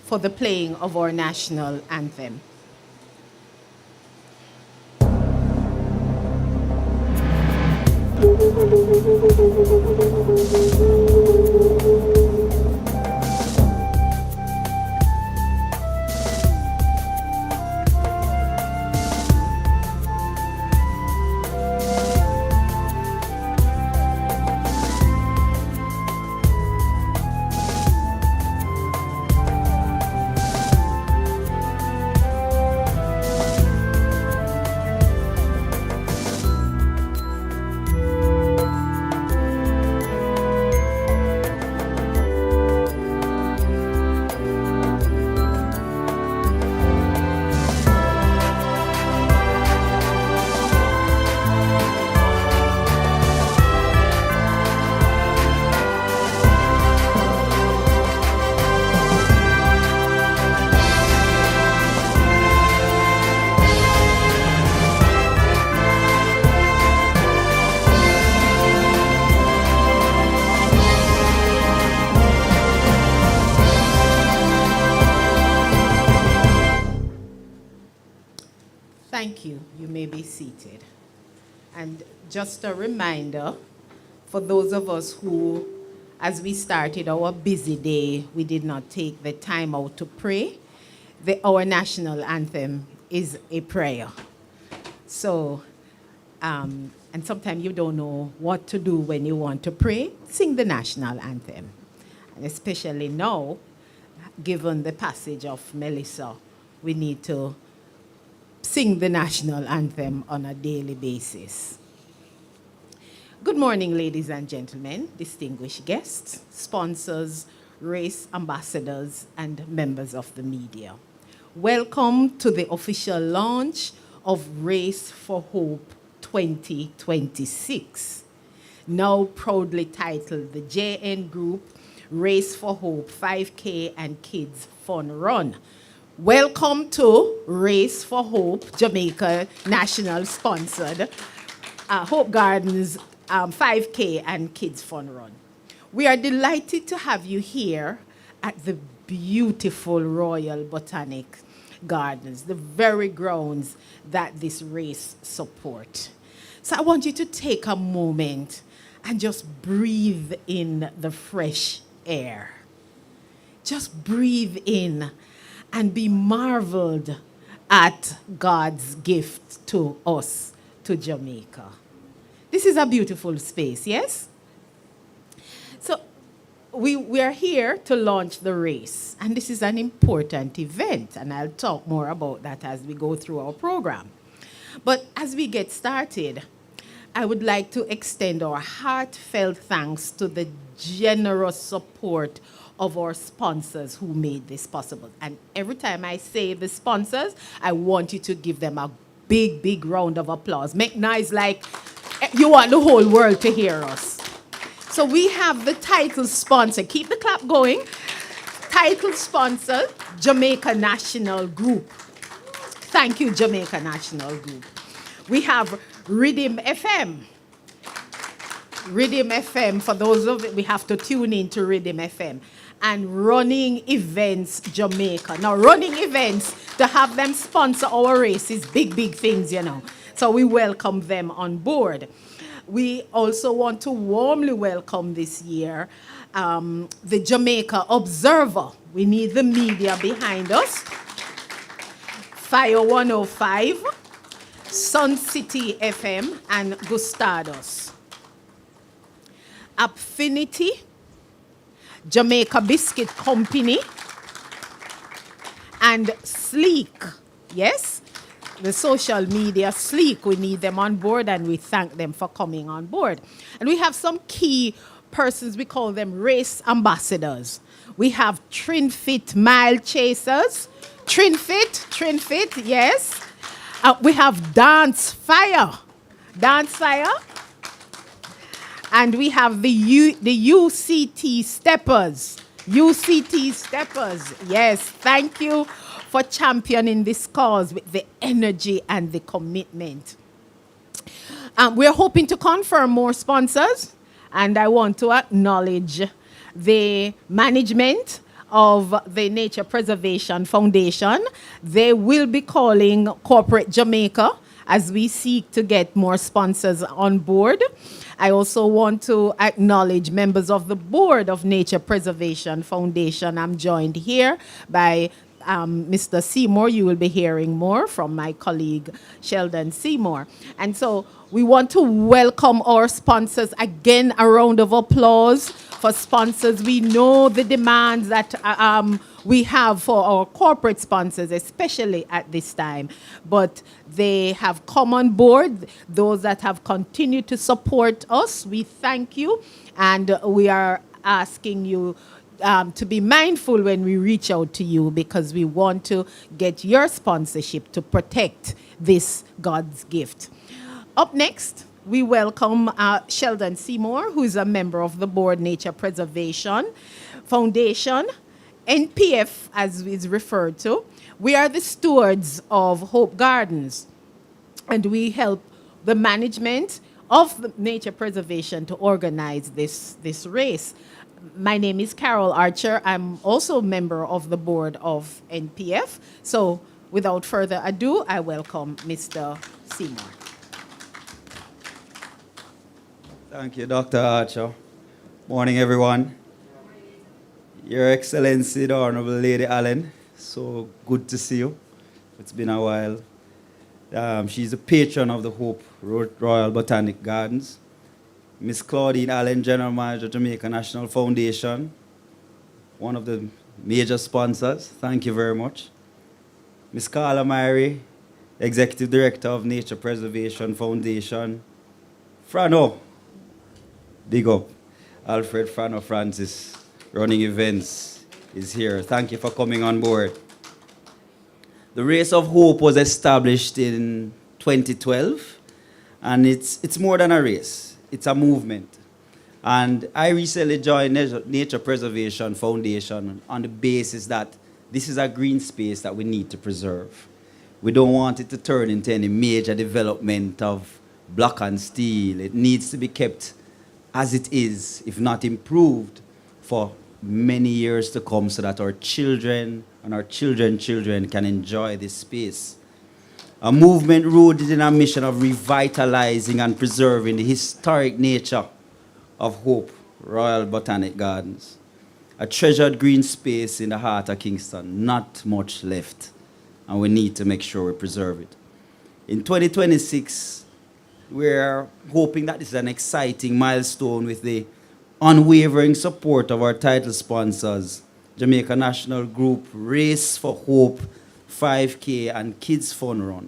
for the playing of our national anthem. Thank you. You may be seated. And just a reminder for those of us who, as we started our busy day, we did not take the time out to pray. Our national anthem is a prayer. So, and sometimes you don't know what to do when you want to pray, sing the national anthem. And especially now, given the passage of Melissa, we need to sing the national anthem on a daily basis. Good morning, ladies and gentlemen, distinguished guests, sponsors, race ambassadors, and members of the media. Welcome to the official launch of Race for Hope 2026, now proudly titled the JN Group Race for Hope 5K and Kids Fun Run. Welcome to Race for Hope, Jamaica National sponsored Hope Gardens 5K and Kids Fun Run. We are delighted to have you here at the beautiful Royal Botanic Gardens, the very grounds that this race support. So I want you to take a moment and just breathe in the fresh air. Just breathe in and be marveled at God's gift to us, to Jamaica. This is a beautiful space, yes? So we are here to launch the race, and this is an important event, and I'll talk more about that as we go through our program. But as we get started, I would like to extend our heartfelt thanks to the generous support of our sponsors who made this possible. And every time I say the sponsors, I want you to give them a big, big round of applause. Make noise like you want the whole world to hear us. So we have the title sponsor. Keep the clap going. Title sponsor, Jamaica National Group. Thank you, Jamaica National Group. We have Rhythm FM. Rhythm FM, for those of it, we have to tune in to Rhythm FM. And Running Events Jamaica. Now, running events, to have them sponsor our race is big, big things, you know. So we welcome them on board. We also want to warmly welcome this year the Jamaica Observer. We need the media behind us. Fire 105, Sun City FM, and Gustados. Affinity, Jamaica Biscuit Company, and Sleek. Yes, the social media Sleek, we need them on board, and we thank them for coming on board. And we have some key persons, we call them race ambassadors. We have Trinfit Mile Chasers. Trinfit, yes. We have Dance Fire. And we have the UCT Steppers. Yes, thank you for championing this cause with the energy and the commitment. We're hoping to confirm more sponsors, and I want to acknowledge the management of the Nature Preservation Foundation. They will be calling Corporate Jamaica as we seek to get more sponsors on board. I also want to acknowledge members of the board of Nature Preservation Foundation. I'm joined here by Mr. Seymour. You will be hearing more from my colleague Sheldon Seymour. And so we want to welcome our sponsors. Again, a round of applause for sponsors. We know the demands that we have for our corporate sponsors, especially at this time. But they have come on board. Those that have continued to support us, we thank you. And we are asking you to be mindful when we reach out to you, because we want to get your sponsorship to protect this God's gift. Up next, we welcome Sheldon Seymour, who is a member of the board Nature Preservation Foundation, NPF, as is referred to. We are the stewards of Hope Gardens, and we help the management of the nature preservation to organize this race. My name is Carol Archer. I'm also a member of the board of NPF. So without further ado, I welcome Mr. Seymour. Thank you, Dr. Archer. Morning, everyone. Your Excellency, the Honorable Lady Allen, so good to see you. It's been a while. She's a patron of the Hope Royal Botanic Gardens. Miss Claudine Allen, General Manager, Jamaica National Foundation, one of the major sponsors. Thank you very much. Miss Carla Myrie, Executive Director of Nature Preservation Foundation. Frano, big up. Alfred Frano Francis, running events, is here. Thank you for coming on board. The Race of Hope was established in 2012, and it's more than a race. It's a movement. And I recently joined Nature Preservation Foundation on the basis that this is a green space that we need to preserve. We don't want it to turn into any major development of block and steel. It needs to be kept as it is, if not improved, for many years to come, so that our children and our children's children can enjoy this space. A movement rooted in a mission of revitalizing and preserving the historic nature of Hope Royal Botanic Gardens. A treasured green space in the heart of Kingston, not much left, and we need to make sure we preserve it. In 2026, we're hoping that this is an exciting milestone with the unwavering support of our title sponsors, Jamaica National Group, Race for Hope, 5K, and Kids Fun Run.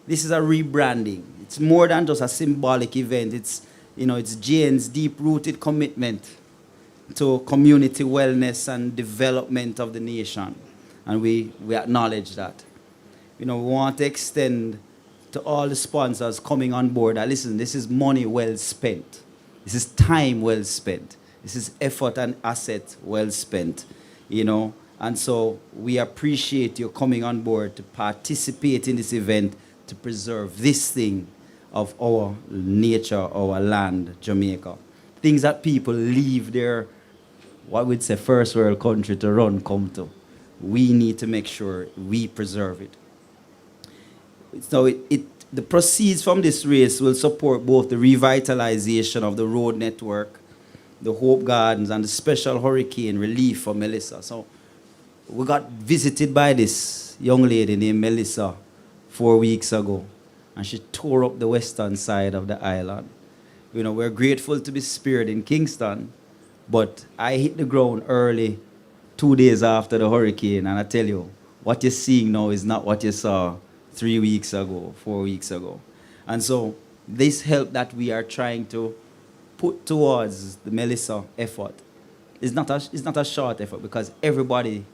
This is a rebranding. It's more than just a symbolic event. It's JN's deep-rooted commitment to community wellness and development of the nation. And we acknowledge that. We want to extend to all the sponsors coming on board that, listen, this is money well spent. This is time well spent. This is effort and asset well spent, And so we appreciate you coming on board to participate in this event to preserve this thing of our nature, our land, Jamaica. Things that people leave their, what we'd say, first world country to come to. We need to make sure we preserve it. So the proceeds from this race will support both the revitalization of the road network, the Hope Gardens, and the special hurricane relief for Melissa. So we got visited by this young lady named Melissa 4 weeks ago, and she tore up the western side of the island. We're grateful to be spared in Kingston, but I hit the ground early 2 days after the hurricane, and I tell you, what you're seeing now is not what you saw 3 weeks ago, 4 weeks ago. And so this help that we are trying to put towards the Melissa effort is not a short effort, because everybody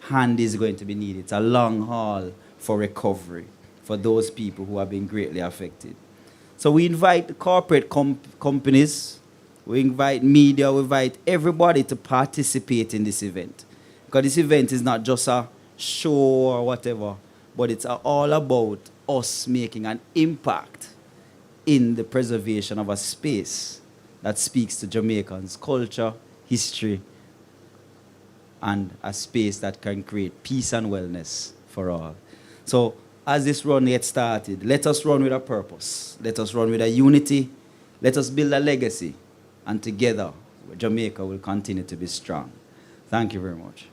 hand is going to be needed. It's a long haul for recovery for those people who have been greatly affected. So we invite the corporate companies, we invite media, we invite everybody to participate in this event. Because this event is not just a show or whatever, but it's all about us making an impact in the preservation of a space that speaks to Jamaicans' culture, history, and a space that can create peace and wellness for all. So as this run gets started, let us run with a purpose. Let us run with a unity. Let us build a legacy. And together, Jamaica will continue to be strong. Thank you very much.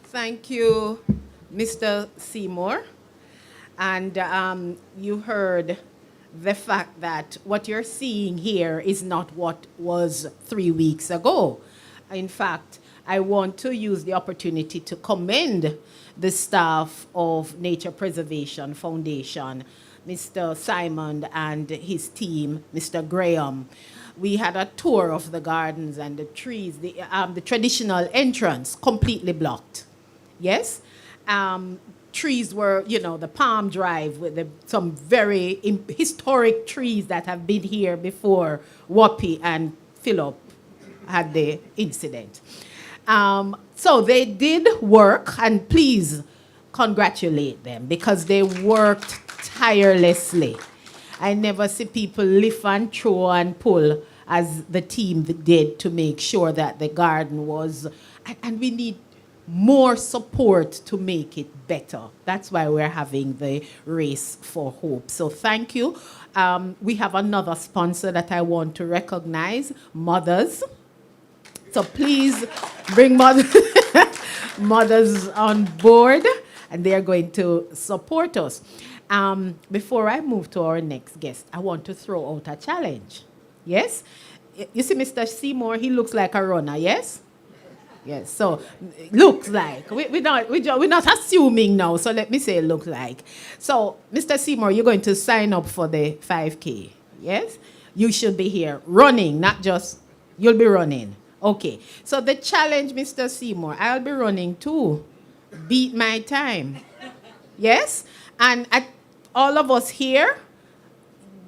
Thank you, Mr. Seymour. And you heard the fact that what you're seeing here is not what was 3 weeks ago. In fact, I want to use the opportunity to commend the staff of Nature Preservation Foundation, Mr. Simon and his team, Mr. Graham. We had a tour of the gardens and the trees, the traditional entrance completely blocked. Yes? Trees were, the Palm Drive with some very historic trees that have been here before Whoopi and Philip had the incident. So they did work, and please congratulate them because they worked tirelessly. I never see people lift and throw and pull as the team did to make sure that the garden was, and we need more support to make it better. That's why we're having the Race for Hope. So thank you. We have another sponsor that I want to recognize, Mothers. So please bring mothers on board, and they are going to support us. Before I move to our next guest, I want to throw out a challenge. Yes? You see Mr. Seymour, he looks like a runner, yes? Yes, so looks like. We're not assuming now, so let me say look like. So, Mr. Seymour, you're going to sign up for the 5K, yes? You should be here running, not just, you'll be running. Okay, so the challenge, Mr. Seymour, I'll be running too. Beat my time. Yes? And all of us here,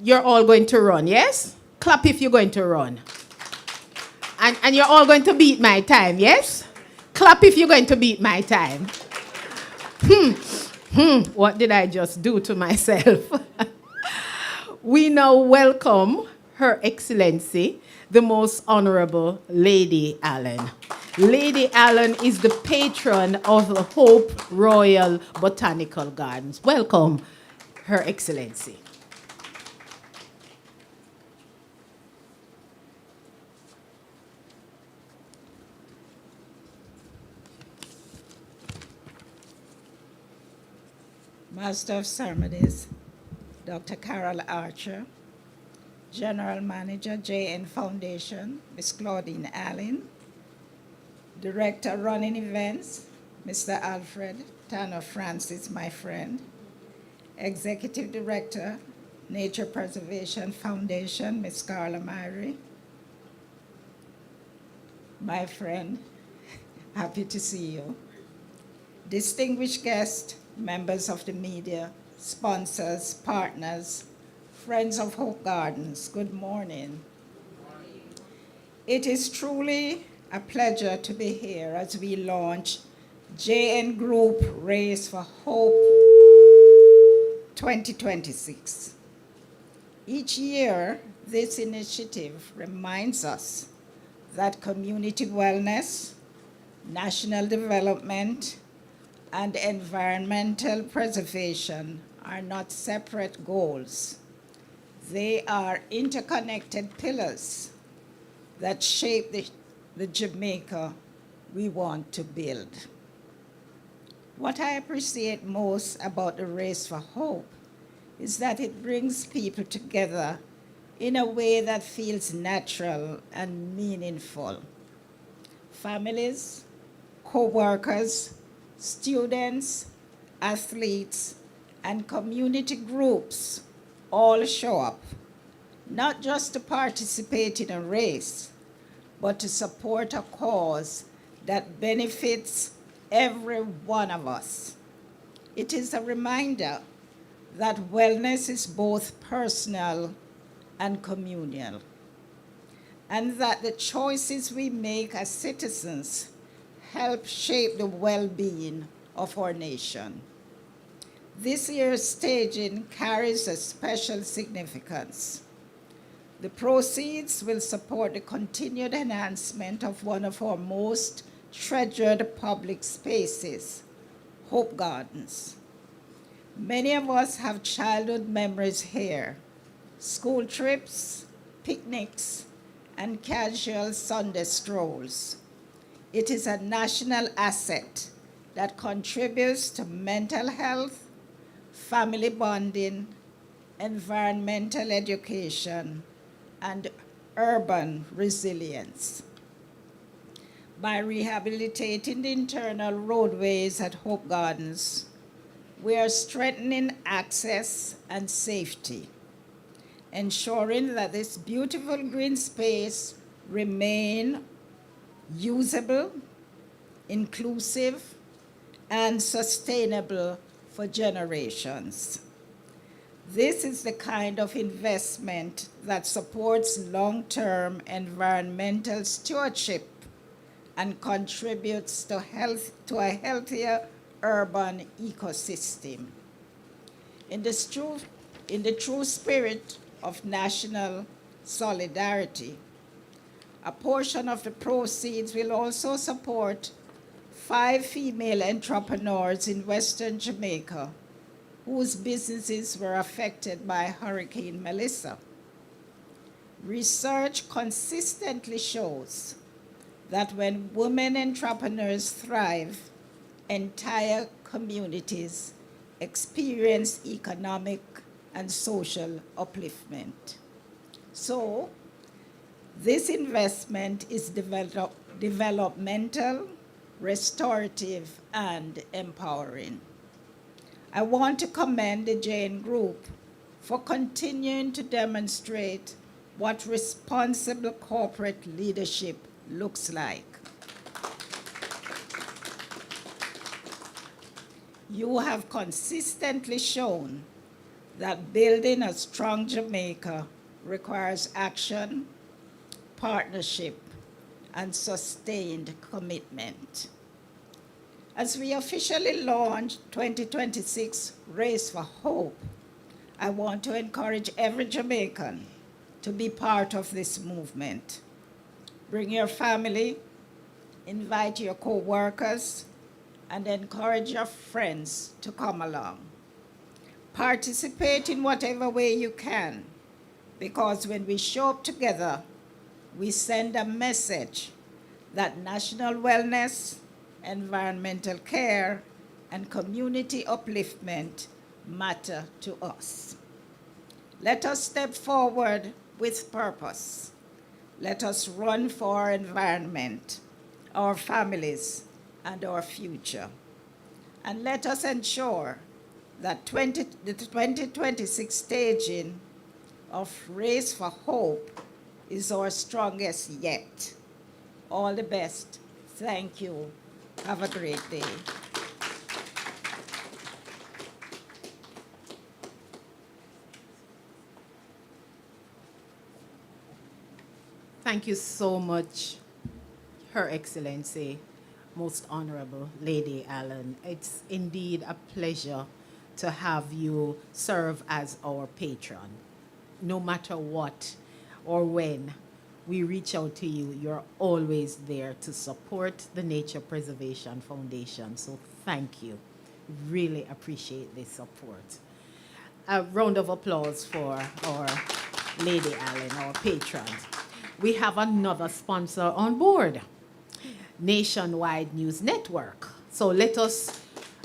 you're all going to run, yes? Clap if you're going to run. And you're all going to beat my time, yes? Clap if you're going to beat my time. What did I just do to myself? We now welcome Her Excellency, the Most Honorable Lady Allen. Lady Allen is the patron of the Hope Royal Botanical Gardens. Welcome, Her Excellency. Master of Ceremonies, Dr. Carol Archer, General Manager, JN Foundation, Ms. Claudine Allen, Director Running Events, Mr. Alfred Tanner Francis, my friend, Executive Director, Nature Preservation Foundation, Ms. Carla Myrie, my friend, happy to see you. Distinguished guests, members of the media, sponsors, partners, friends of Hope Gardens, good morning. It is truly a pleasure to be here as we launch JN Group Race for Hope 2026. Each year, this initiative reminds us that community wellness, national development, and environmental preservation are not separate goals. They are interconnected pillars that shape the Jamaica we want to build. What I appreciate most about the Race for Hope is that it brings people together in a way that feels natural and meaningful. Families, co-workers, students, athletes, and community groups all show up, not just to participate in a race, but to support a cause that benefits every one of us. It is a reminder that wellness is both personal and communal, and that the choices we make as citizens help shape the well-being of our nation. This year's staging carries a special significance. The proceeds will support the continued enhancement of one of our most treasured public spaces, Hope Gardens. Many of us have childhood memories here, school trips, picnics, and casual Sunday strolls. It is a national asset that contributes to mental health, family bonding, environmental education, and urban resilience. By rehabilitating the internal roadways at Hope Gardens, we are strengthening access and safety, ensuring that this beautiful green space remain usable, inclusive, and sustainable for generations. This is the kind of investment that supports long-term environmental stewardship and contributes to a healthier urban ecosystem. In the true spirit of national solidarity, a portion of the proceeds will also support 5 female entrepreneurs in Western Jamaica whose businesses were affected by Hurricane Melissa. Research consistently shows that when women entrepreneurs thrive, entire communities experience economic and social upliftment. So, this investment is developmental, restorative, and empowering. I want to commend the Jane Group for continuing to demonstrate what responsible corporate leadership looks like. You have consistently shown that building a strong Jamaica requires action, partnership, and sustained commitment. As we officially launch 2026 Race for Hope, I want to encourage every Jamaican to be part of this movement. Bring your family, invite your co-workers, and encourage your friends to come along. Participate in whatever way you can, because when we show up together, we send a message that national wellness, environmental care, and community upliftment matter to us. Let us step forward with purpose. Let us run for our environment, our families, and our future. And let us ensure that the 2026 staging of Race for Hope is our strongest yet. All the best. Thank you. Have a great day. Thank you so much, Her Excellency, Most Honorable Lady Allen. It's indeed a pleasure to have you serve as our patron. No matter what or when we reach out to you, you're always there to support the Nature Preservation Foundation. So thank you. Really appreciate this support. A round of applause for our Lady Allen, our patrons. We have another sponsor on board, Nationwide News Network. So let us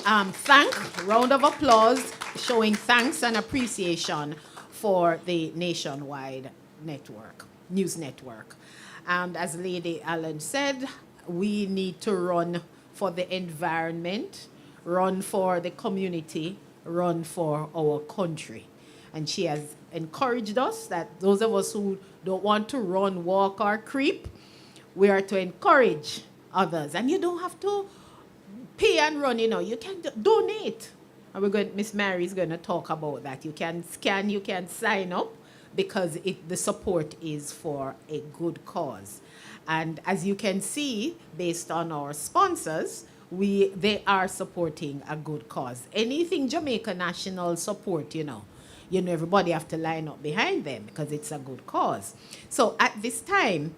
round of applause, showing thanks and appreciation for the Nationwide Network, News Network. And as Lady Allen said, we need to run for the environment, run for the community, run for our country. And she has encouraged us that those of us who don't want to run, walk, or creep, we are to encourage others. And you don't have to pay and run, you can donate. And Miss Mary is going to talk about that. You can scan, you can sign up, because the support is for a good cause. And as you can see, based on our sponsors, they are supporting a good cause. Anything Jamaica National support, everybody have to line up behind them because it's a good cause. So at this time,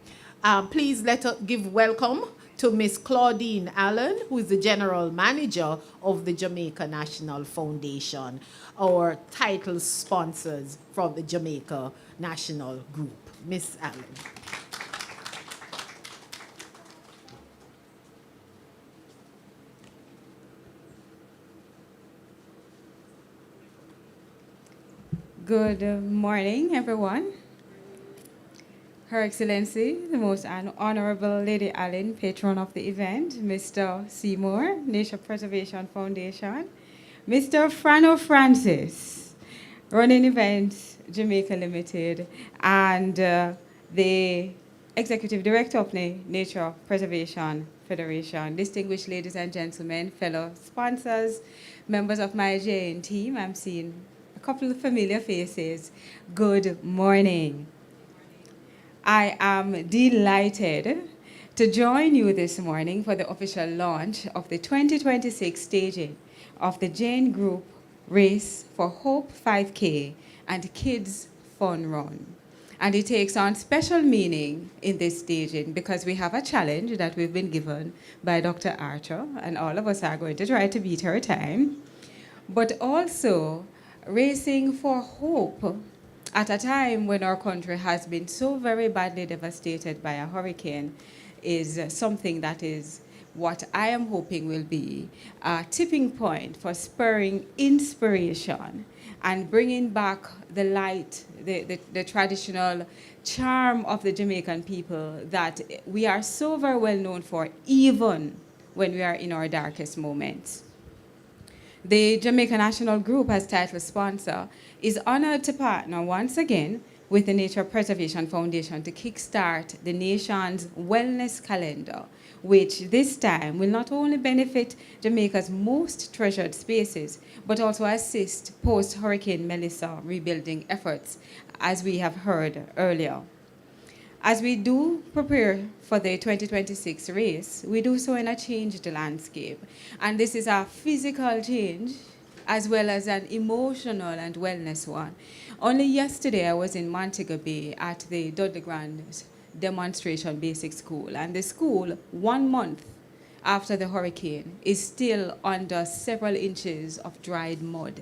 please let us give welcome to Miss Claudine Allen, who is the General Manager of the Jamaica National Foundation, our title sponsors from the Jamaica National Group. Miss Allen. Good morning, everyone. Her Excellency, the Most Honorable Lady Allen, patron of the event, Mr. Seymour, Nature Preservation Foundation, Mr. Frano Francis, running events, Jamaica Limited, and the Executive Director of the Nature Preservation Federation, distinguished ladies and gentlemen, fellow sponsors, members of my JN team. I'm seeing a couple of familiar faces. Good morning. I am delighted to join you this morning for the official launch of the 2026 staging of the Jane Group Race for Hope 5K and Kids Fun Run. And it takes on special meaning in this staging because we have a challenge that we've been given by Dr. Archer, and all of us are going to try to beat her time, but also racing for hope at a time when our country has been so very badly devastated by a hurricane is something that is what I am hoping will be a tipping point for spurring inspiration and bringing back the light, the traditional charm of the Jamaican people that we are so very well known for, even when we are in our darkest moments. The Jamaica National Group, as title sponsor, is honored to partner once again with the Nature Preservation Foundation to kickstart the nation's wellness calendar, which this time will not only benefit Jamaica's most treasured spaces, but also assist post-Hurricane Melissa rebuilding efforts, as we have heard earlier. As we do prepare for the 2026 race, we do so in a changed landscape. And this is a physical change as well as an emotional and wellness one. Only yesterday I was in Montego Bay at the Dudley Grand Demonstration Basic School. And the school, 1 month after the hurricane, is still under several inches of dried mud.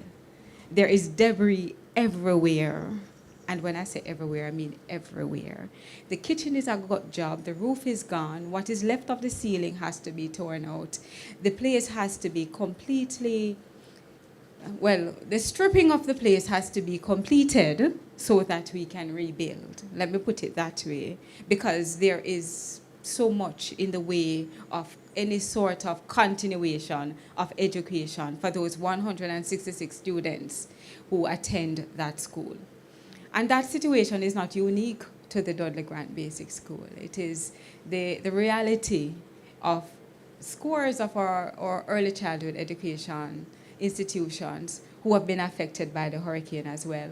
There is debris everywhere. And when I say everywhere, I mean everywhere. The kitchen is a gut job. The roof is gone. What is left of the ceiling has to be torn out. The place has to be completely, well, the stripping of the place has to be completed so that we can rebuild. Let me put it that way, because there is so much in the way of any sort of continuation of education for those 166 students who attend that school. And that situation is not unique to the Dudley Grant Basic School. It is the reality of scores of our early childhood education institutions who have been affected by the hurricane as well.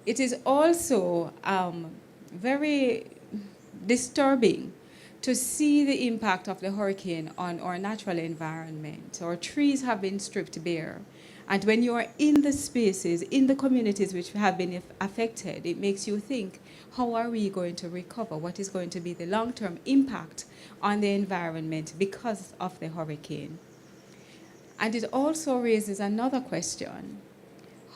It is also very disturbing to see the impact of the hurricane on our natural environment. Our trees have been stripped bare. And when you are in the spaces, in the communities which have been affected, it makes you think, how are we going to recover? What is going to be the long-term impact on the environment because of the hurricane? And it also raises another question.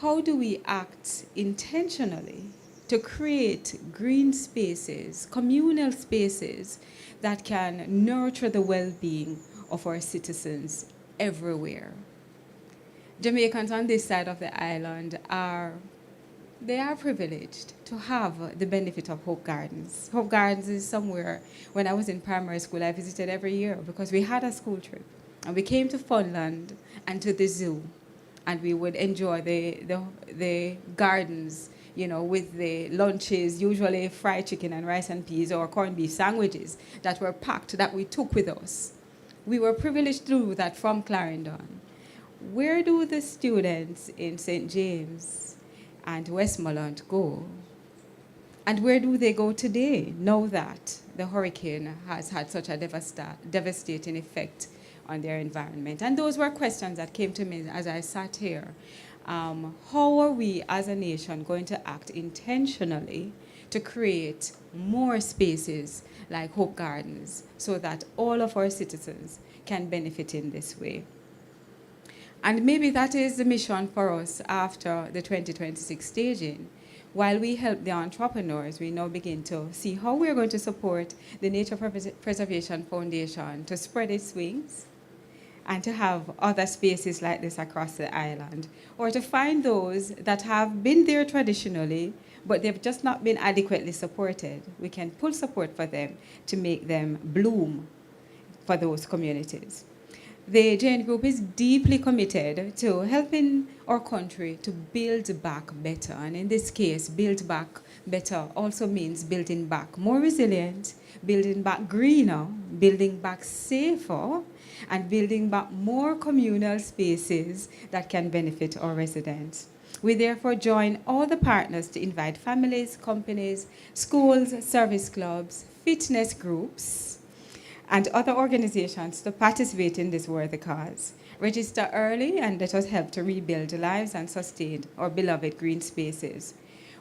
How do we act intentionally to create green spaces, communal spaces that can nurture the well-being of our citizens everywhere? Jamaicans on this side of the island are privileged to have the benefit of Hope Gardens. Hope Gardens is somewhere, when I was in primary school, I visited every year because we had a school trip. And we came to Funland and to the zoo. And we would enjoy the gardens, you know, with the lunches, usually fried chicken and rice and peas or corned beef sandwiches that were packed, that we took with us. We were privileged to do that from Clarendon. Where do the students in St. James and Westmoreland go? And where do they go today, now that the hurricane has had such a devastating effect on their environment? And those were questions that came to me as I sat here How are we as a nation going to act intentionally to create more spaces like Hope Gardens so that all of our citizens can benefit in this way? And maybe that is the mission for us after the 2026 staging. While we help the entrepreneurs, we now begin to see how we're going to support the Nature Preservation Foundation to spread its wings and to have other spaces like this across the island, or to find those that have been there traditionally, but they've just not been adequately supported. We can pull support for them to make them bloom for those communities. The JN Group is deeply committed to helping our country to build back better. And in this case, build back better also means building back more resilient, building back greener, building back safer, and building back more communal spaces that can benefit our residents. We therefore join all the partners to invite families, companies, schools, service clubs, fitness groups, and other organizations to participate in this worthy cause. Register early and let us help to rebuild lives and sustain our beloved green spaces.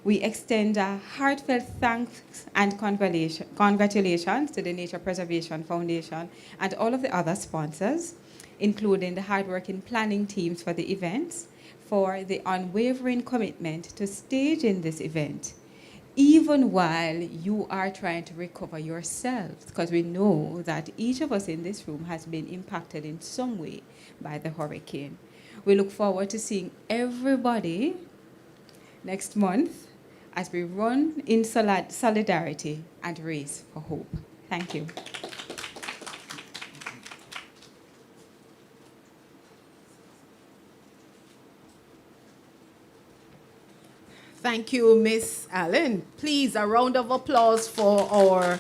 We extend a heartfelt thanks and congratulations to the Nature Preservation Foundation and all of the other sponsors, including the hardworking planning teams for the events, for the unwavering commitment to staging this event, even while you are trying to recover yourselves, because we know that each of us in this room has been impacted in some way by the hurricane. We look forward to seeing everybody next month as we run in solidarity and race for hope. Thank you. Thank you, Miss Allen. Please, a round of applause for our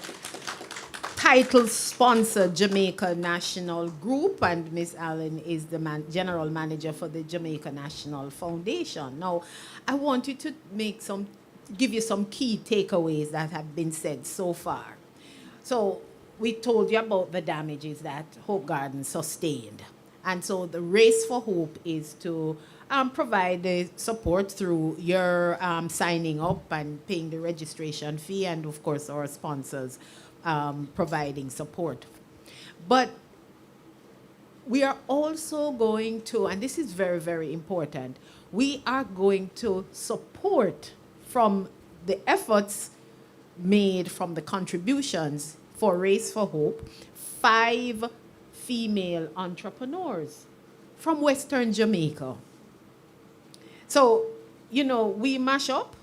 title sponsor, Jamaica National Group, and Miss Allen is the general manager for the Jamaica National Foundation. Now, I want you to give you some key takeaways that have been said so far. So, we told you about the damages that Hope Gardens sustained. And so the Race for Hope is to provide the support through your signing up and paying the registration fee, and of course our sponsors providing support. But we are also going to, and this is very, very important, we are going to support from the efforts made from the contributions for Race for Hope, 5 female entrepreneurs from Western Jamaica. So, we mash up,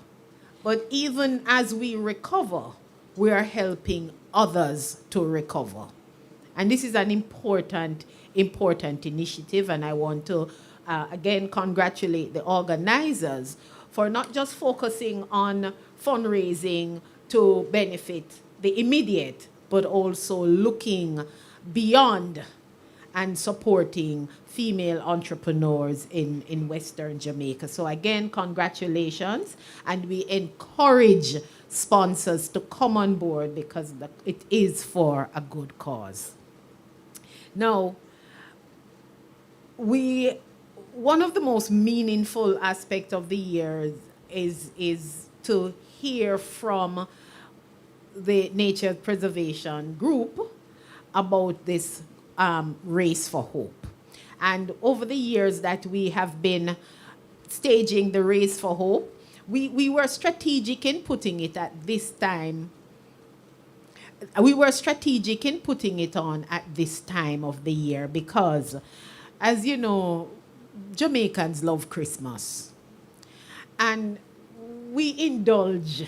but even as we recover, we are helping others to recover. And this is an important initiative, and I want to, again, congratulate the organizers for not just focusing on fundraising to benefit the immediate, but also looking beyond and supporting female entrepreneurs in Western Jamaica. So again, congratulations, and we encourage sponsors to come on board because it is for a good cause. Now, one of the most meaningful aspects of the year is to hear from the Nature Preservation Group about this Race for Hope. And over the years that we have been staging the Race for Hope, we were strategic in putting it at this time. We were strategic in putting it on at this time of the year because, as you know, Jamaicans love Christmas. And we indulge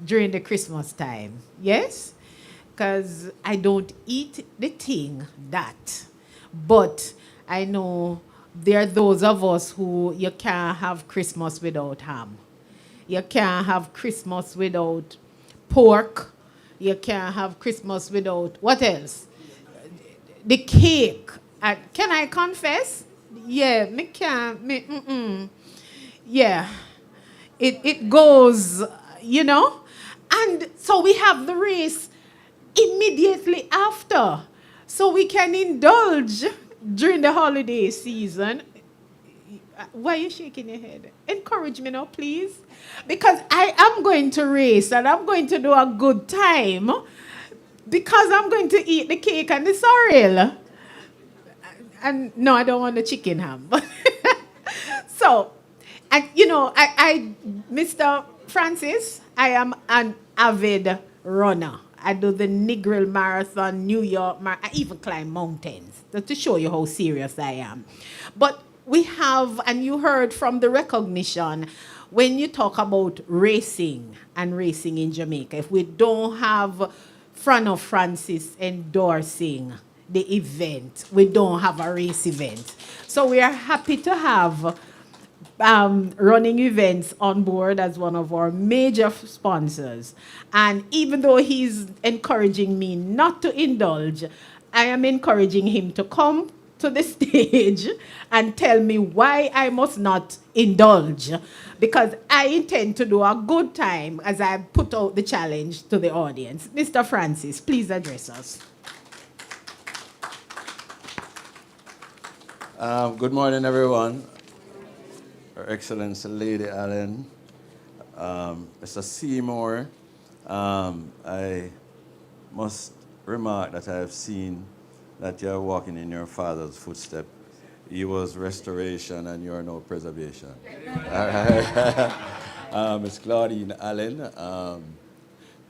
during the Christmas time, yes? Because I don't eat the thing that. But I know there are those of us who you can't have Christmas without ham. You can't have Christmas without pork. You can't have Christmas without, what else? The cake. Can I confess? Yeah, me can't. Yeah. It goes, And so we have the race immediately after. So we can indulge during the holiday season. Why are you shaking your head? Encourage me now, please. Because I am going to race and I'm going to do a good time because I'm going to eat the cake and the sorrel. And no, I don't want the chicken ham. So, and Mr. Francis, I am an avid runner. I do the Negril Marathon, New York I even climb mountains to show you how serious I am. But we have, and you heard from the recognition, when you talk about racing and racing in Jamaica, if we don't have Frano Francis endorsing the event, we don't have a race event. So we are happy to have running events on board as one of our major sponsors. And even though he's encouraging me not to indulge, I am encouraging him to come to the stage and tell me why I must not indulge. Because I intend to do a good time as I put out the challenge to the audience. Mr. Francis, please address us. Good morning, everyone. Her Excellency Lady Allen, Mr. Seymour, I must remark that I have seen that you are walking in your father's footstep. He was restoration and you are now preservation. All right. Ms. Claudine Allen,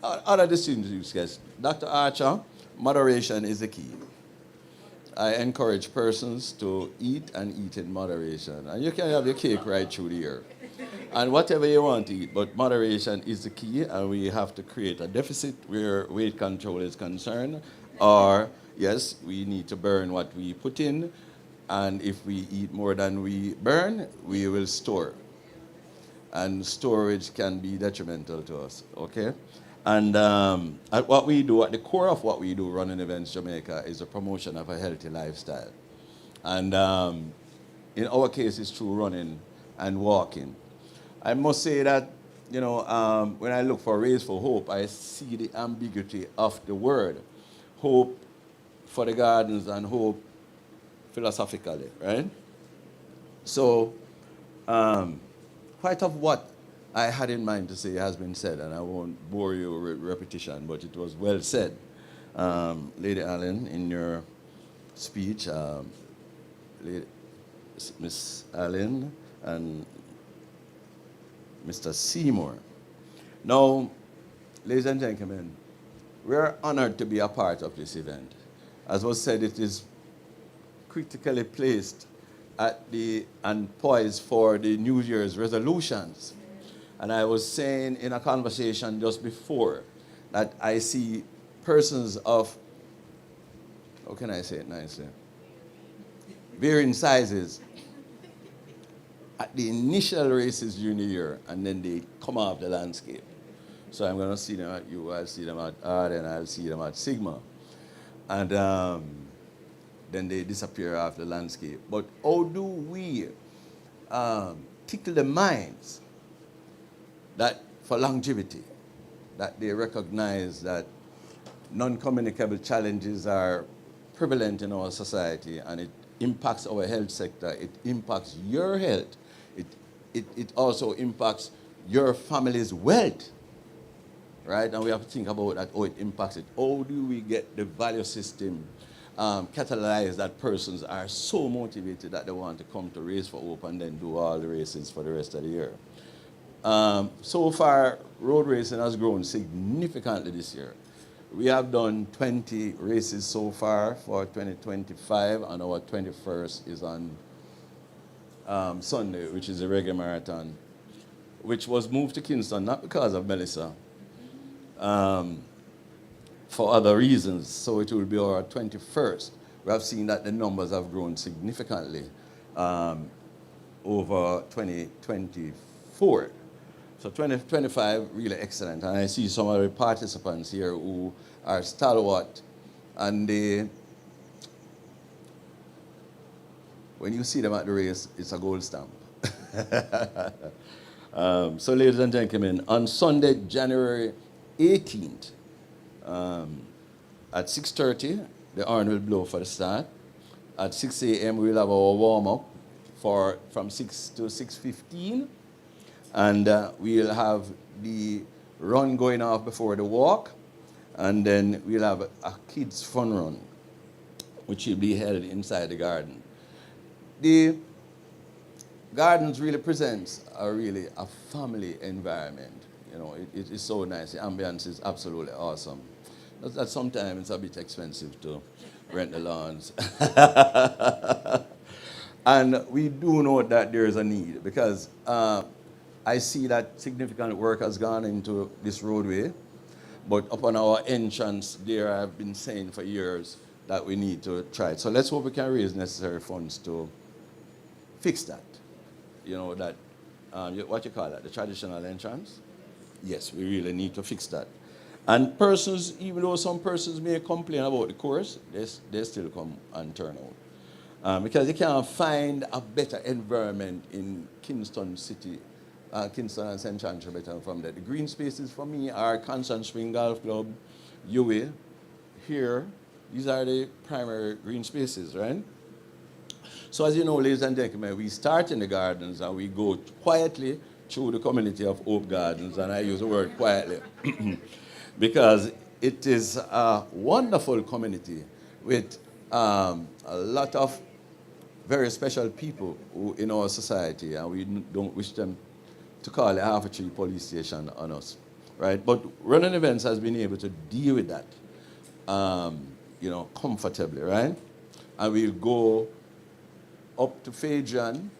other distinguished guests. Dr. Archer, moderation is the key. I encourage persons to eat and eat in moderation. And you can have your cake right through the year. And whatever you want to eat, but moderation is the key, and we have to create a deficit where weight control is concerned. Or, yes, we need to burn what we put in, and if we eat more than we burn, we will store. And storage can be detrimental to us, okay? And at what we do, at the core of what we do, running events Jamaica, is the promotion of a healthy lifestyle. And in our case, it's through running and walking. I must say that, when I look for Race for Hope, I see the ambiguity of the word. Hope for the gardens and hope philosophically, right? So, quite of what I had in mind to say has been said, and I won't bore you with repetition, but it was well said. Lady Allen, in your speech, Miss Allen and Mr. Seymour. Now, ladies and gentlemen, we are honored to be a part of this event. As was said, it is critically placed and poised for the New Year's resolutions. And I was saying in a conversation just before that I see persons of, how can I say it nicely? Varying sizes at the initial races during the year, and then they come off the landscape. So I'm going to see them at U, I'll see them at R, and I'll see them at Sigma. And then they disappear off the landscape. But how do we tickle the minds that for longevity, that they recognize that non-communicable challenges are prevalent in our society, and it impacts our health sector, it impacts your health, it also impacts your family's wealth, right? And we have to think about that, how it impacts it. How do we get the value system catalyzed that persons are so motivated that they want to come to Race for Hope and then do all the races for the rest of the year? So far, road racing has grown significantly this year. We have done 20 races so far for 2025, and our 21st is on Sunday, which is a reggae marathon, which was moved to Kingston, not because of Melissa, for other reasons. So it will be our 21st. We have seen that the numbers have grown significantly over 2024. So 2025, really excellent. And I see some of the participants here who are stalwart, and when you see them at the race, it's a gold stamp. So ladies and gentlemen, on Sunday, January 18th, at 6:30, the horn will blow for the start. At 6 a.m., we'll have our warm-up from 6 to 6:15. And we'll have the run going off before the walk. And then we'll have a kids' fun run, which will be held inside the garden. The gardens really presents a family environment. You know, it is so nice. The ambience is absolutely awesome. That sometimes it's a bit expensive to rent the lawns. And we do know that there is a need, because I see that significant work has gone into this roadway. But upon our entrance there, I've been saying for years that we need to try it. So let's hope we can raise necessary funds to fix that. You know, that, what you call that, the traditional entrance? Yes, we really need to fix that. And persons, even though some persons may complain about the course, they still come and turn out. Because you can't find a better environment in Kingston City, Kingston and St. John better from there. The green spaces for me are Constant Spring Golf Club, UWI, here. These are the primary green spaces, right? So as you know, ladies and gentlemen, we start in the gardens and we go quietly through the community of Hope Gardens, and I use the word quietly because it is a wonderful community with a lot of very special people in our society, and we don't wish them to call a half a tree police station on us, right? But running events has been able to deal with that, you know, comfortably, right? And we'll go up to Phaedron,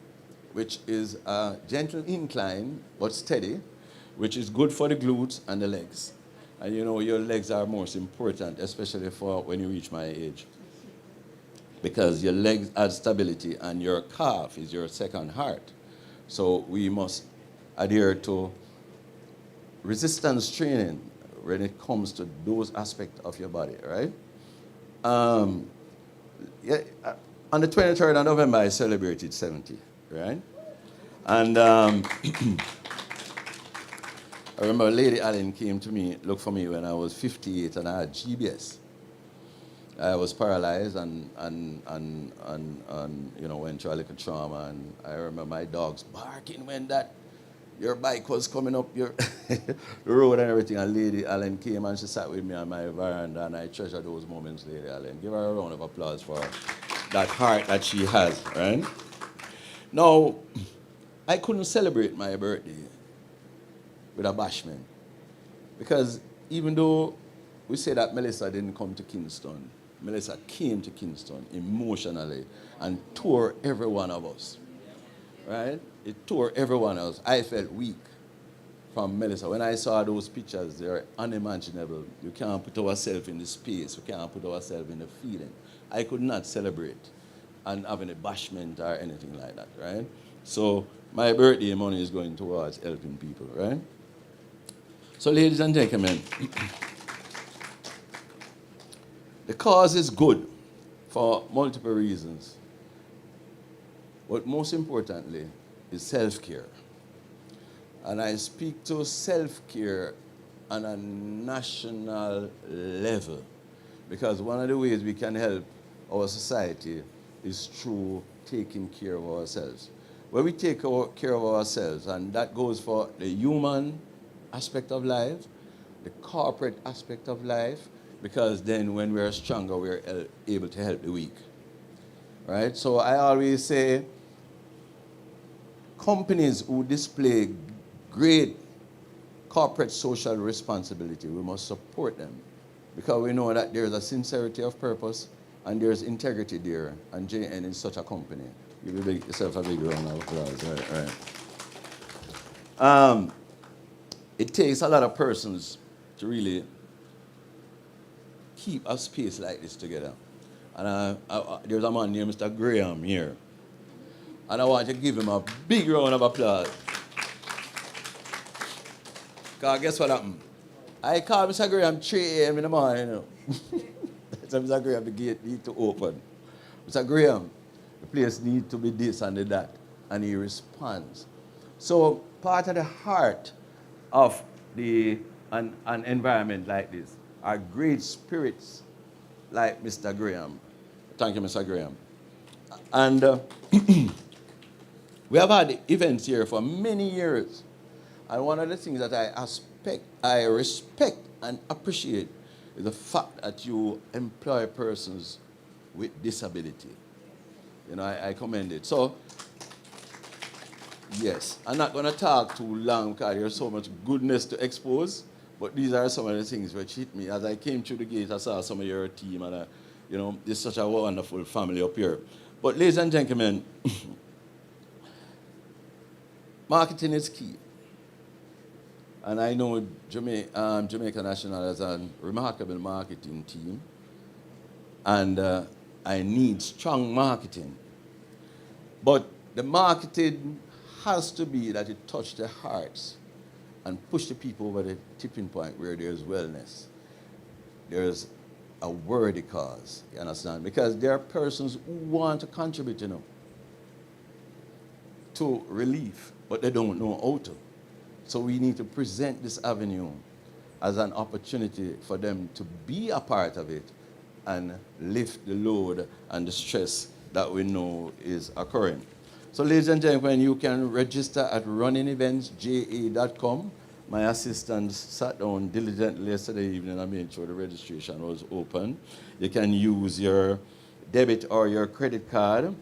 which is a gentle incline, but steady, which is good for the glutes and the legs. And you know, your legs are most important, especially for when you reach my age. Because your legs add stability and your calf is your second heart. So we must adhere to resistance training when it comes to those aspects of your body, right? Yeah, on the 23rd of November, I celebrated 70, right? And I remember Lady Allen came to me, looked for me when I was 58 and I had GBS. I was paralyzed and you know, went through a little trauma, and I remember my dogs barking when your bike was coming up your the road and everything, and Lady Allen came and she sat with me on my veranda, and I treasure those moments, Lady Allen. Give her a round of applause for that heart that she has, right? Now, I couldn't celebrate my birthday with a bashment, because even though we say that Melissa didn't come to Kingston, Melissa came to Kingston emotionally and tore every one of us, right? It tore every one of us. I felt weak from Melissa. When I saw those pictures, they're unimaginable. You can't put ourselves in the space. We can't put ourselves in the feeling. I could not celebrate and have any bashment or anything like that, right? So my birthday money is going towards helping people, right? So ladies and gentlemen, the cause is good for multiple reasons. But most importantly is self-care. And I speak to self-care on a national level, because one of the ways we can help our society is through taking care of ourselves. When we take care of ourselves, and that goes for the human aspect of life, the corporate aspect of life, because then when we're stronger, we're able to help the weak, right? So I always say, companies who display great corporate social responsibility, we must support them, because we know that there's a sincerity of purpose and there's integrity there, and JN is such a company. Give yourself a big round of applause, right. It takes a lot of persons to really keep a space like this together. And there's a man named Mr. Graham here. And I want to give him a big round of applause. Because guess what happened? I called Mr. Graham 3 a.m. in the morning, you know. So Mr. Graham, the gate need to open. Mr. Graham, the place need to be this and that. And he responds. So part of the heart of an environment like this are great spirits like Mr. Graham. Thank you, Mr. Graham. And We have had events here for many years. And one of the things that I respect and appreciate is the fact that you employ persons with disability. You know, I commend it. So, yes, I'm not going to talk too long because there's so much goodness to expose, but these are some of the things which hit me. As I came through the gate, I saw some of your team, and, you know, it's such a wonderful family up here. But, ladies and gentlemen, marketing is key. And I know Jamaica National has a remarkable marketing team, and I need strong marketing. But the marketing has to be that it touch the hearts and push the people over the tipping point where there's wellness. There's a worthy cause, you understand? Because there are persons who want to contribute, you know, to relief, but they don't know how to. So we need to present this avenue as an opportunity for them to be a part of it and lift the load and the stress that we know is occurring. So ladies and gentlemen, you can register at runningeventsja.com. My assistant sat down diligently yesterday evening and made sure the registration was open. You can use your debit or your credit card.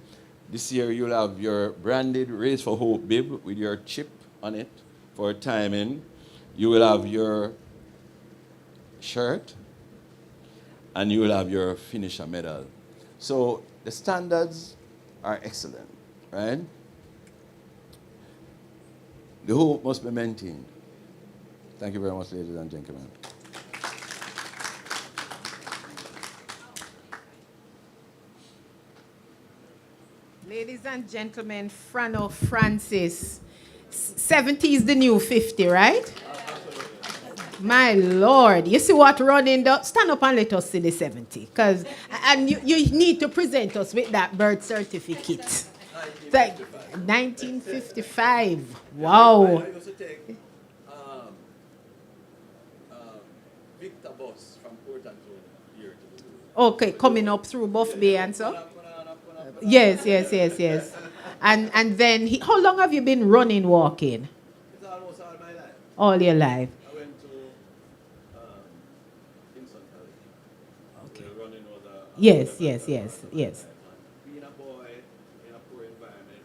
This year you'll have your branded Race for Hope bib with your chip on it for timing. You will have your shirt and you will have your finisher medal. So the standards are excellent, right? The hope must be maintained. Thank you very much, ladies and gentlemen. Ladies and gentlemen, Frano Francis. 70 is the new 50, right? My Lord. You see what running does? Stand up and let us see the 70. And you need to present us with that birth certificate. It's like 1955. Wow. I used to take Victor bus from Port Antonio here to the zoo. Okay, coming up through Buff Bay and so? Yes. And then, how long have you been running, walking? It's almost all my life. All your life? I went to Kingston College. Okay. Where running was a Yes. being a boy in a poor environment,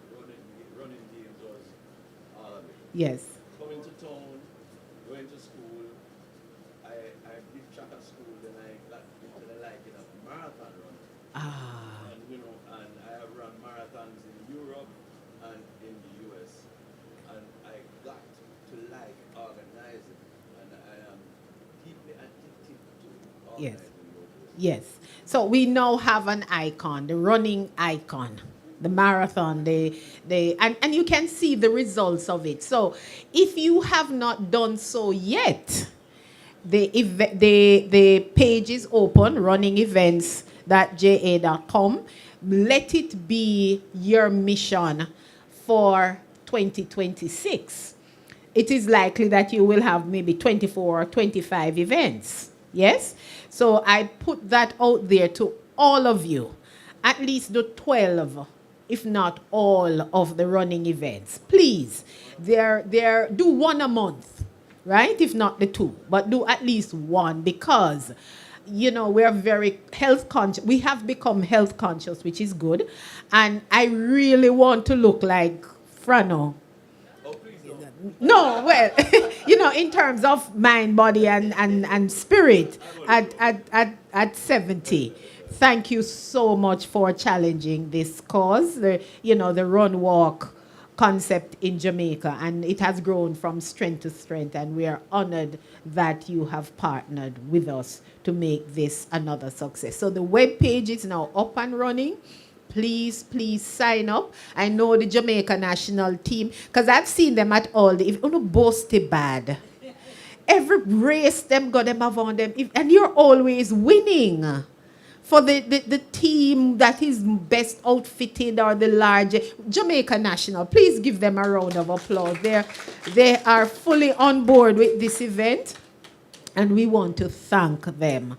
running games was all of it. Yes. Coming to town, going to school, I did track at school, then I got into the liking of marathon running. And you know, and I have run marathons in Europe and in the US. And I got to like organizing, and I am deeply addicted to Yes. organizing those. Yes. So we now have an icon, the running icon, the marathon, and you can see the results of it. So if you have not done so yet, the page is open, runningevents.ja.com. Let it be your mission for 2026. It is likely that you will have maybe 24 or 25 events. Yes? So I put that out there to all of you. At least the 12, if not all, of the running events. Please, do one a month, right? If not the two, but do at least one, because you know, we're very health conscious. We have become health conscious, which is good. And I really want to look like Frano. Oh, please don't. No, well, you know, in terms of mind, body, and spirit at 70. Thank you so much for challenging this cause, the run walk concept in Jamaica, and it has grown from strength to strength, and we are honored that you have partnered with us to make this another success. So the web page is now up and running. Please sign up. I know the Jamaica national team, because I've seen them at all. If you boast bad, every race them got them have on them, and you're always winning. For the team that is best outfitted or the large Jamaica national, please give them a round of applause. They are fully on board with this event, and we want to thank them.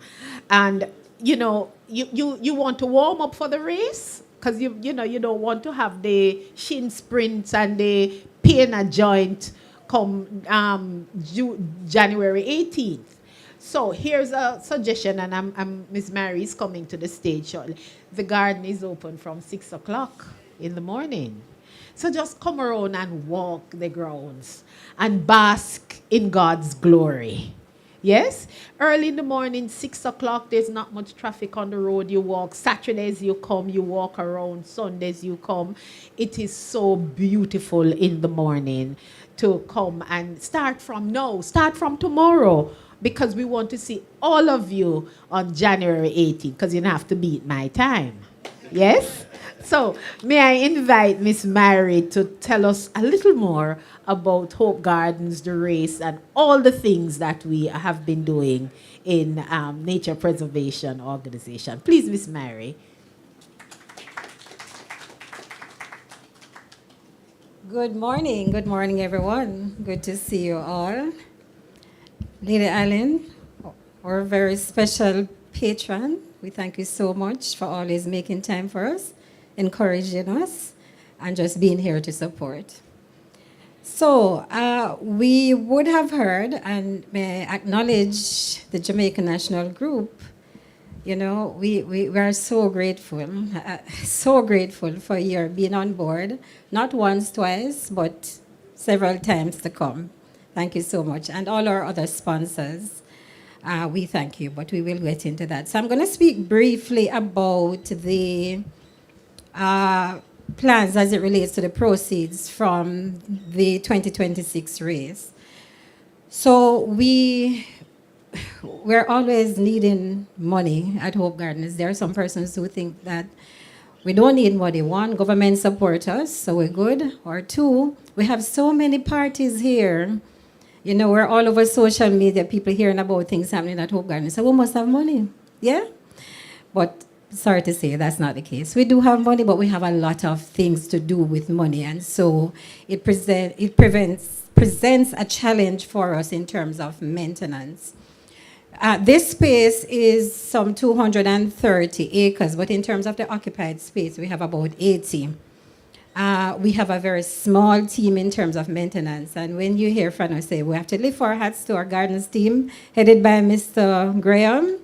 And you know, you want to warm up for the race? because you know you don't want to have the shin sprints and the pain a joint come January 18th. So here's a suggestion, and Miss Mary is coming to the stage shortly. The garden is open from 6 o'clock in the morning. So just come around and walk the grounds and bask in God's glory. Yes? Early in the morning, 6 o'clock, there's not much traffic on the road. You walk. Saturdays you come, you walk around. Sundays you come. It is so beautiful in the morning to come and start from now. Start from tomorrow, because we want to see all of you on January 18th, because you don't have to beat my time. Yes? So may I invite Miss Mary to tell us a little more about Hope Gardens, the race, and all the things that we have been doing in Nature Preservation Organization. Please, Miss Mary. Good morning, everyone. Good to see you all. Lady Allen, our very special patron, we thank you so much for always making time for us, encouraging us, and just being here to support. So we would have heard, and may I acknowledge the Jamaican National Group. You know, we are so grateful for your being on board, not once, twice, but several times to come. Thank you so much. And all our other sponsors, we thank you, but we will get into that. So I'm going to speak briefly about the plans as it relates to the proceeds from the 2026 race. So we're always needing money at Hope Gardens. There are some persons who think that we don't need money. One, government support us, so we're good. Or two, we have so many parties here. You know, we're all over social media, people hearing about things happening at Hope Gardens. So we must have money, yeah? But sorry to say, that's not the case. We do have money, but we have a lot of things to do with money. And so it presents a challenge for us in terms of maintenance. This space is some 230 acres, but in terms of the occupied space, we have about 80. We have a very small team in terms of maintenance. And when you hear from us say, we have to lift our hats to our gardens team, headed by Mr. Graham,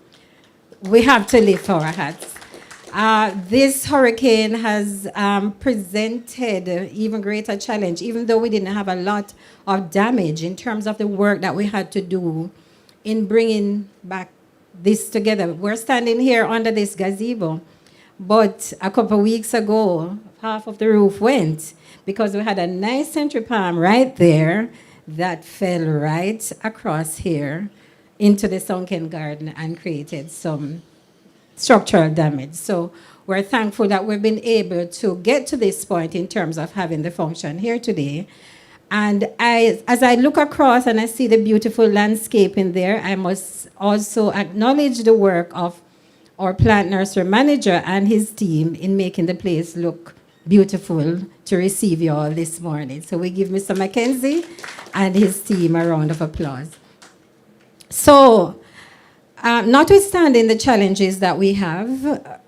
we have to lift our hats. This hurricane has presented an even greater challenge, even though we didn't have a lot of damage in terms of the work that we had to do in bringing back this together. We're standing here under this gazebo, but a couple of weeks ago, half of the roof went because we had a nice century palm right there that fell right across here into the sunken garden and created some structural damage. So we're thankful that we've been able to get to this point in terms of having the function here today. And as I look across and I see the beautiful landscape in there, I must also acknowledge the work of our plant nursery manager and his team in making the place look beautiful to receive you all this morning. So we give Mr. Mackenzie and his team a round of applause. So, notwithstanding the challenges that we have,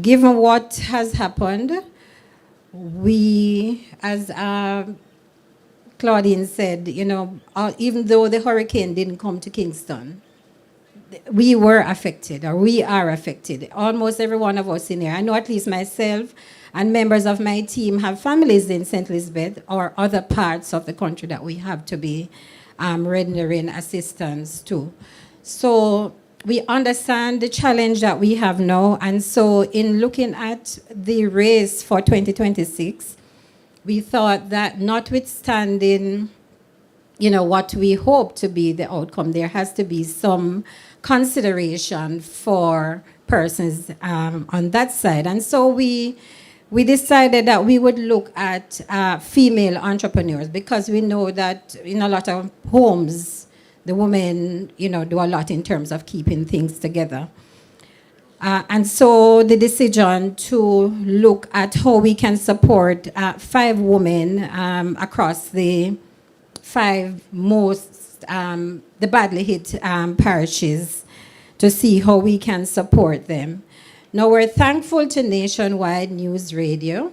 given what has happened, we, as Claudine said, you know, even though the hurricane didn't come to Kingston, we were affected, or we are affected. Almost every one of us in here. I know at least myself and members of my team have families in St. Elizabeth or other parts of the country that we have to be rendering assistance to. So we understand the challenge that we have now. And so in looking at the race for 2026, we thought that notwithstanding, you know, what we hope to be the outcome, there has to be some consideration for persons on that side. And so we decided that we would look at female entrepreneurs, because we know that in a lot of homes, the women, you know, do a lot in terms of keeping things together. And so the decision to look at how we can support 5 women across the 5 most, the badly hit parishes, to see how we can support them. Now, we're thankful to Nationwide News Radio,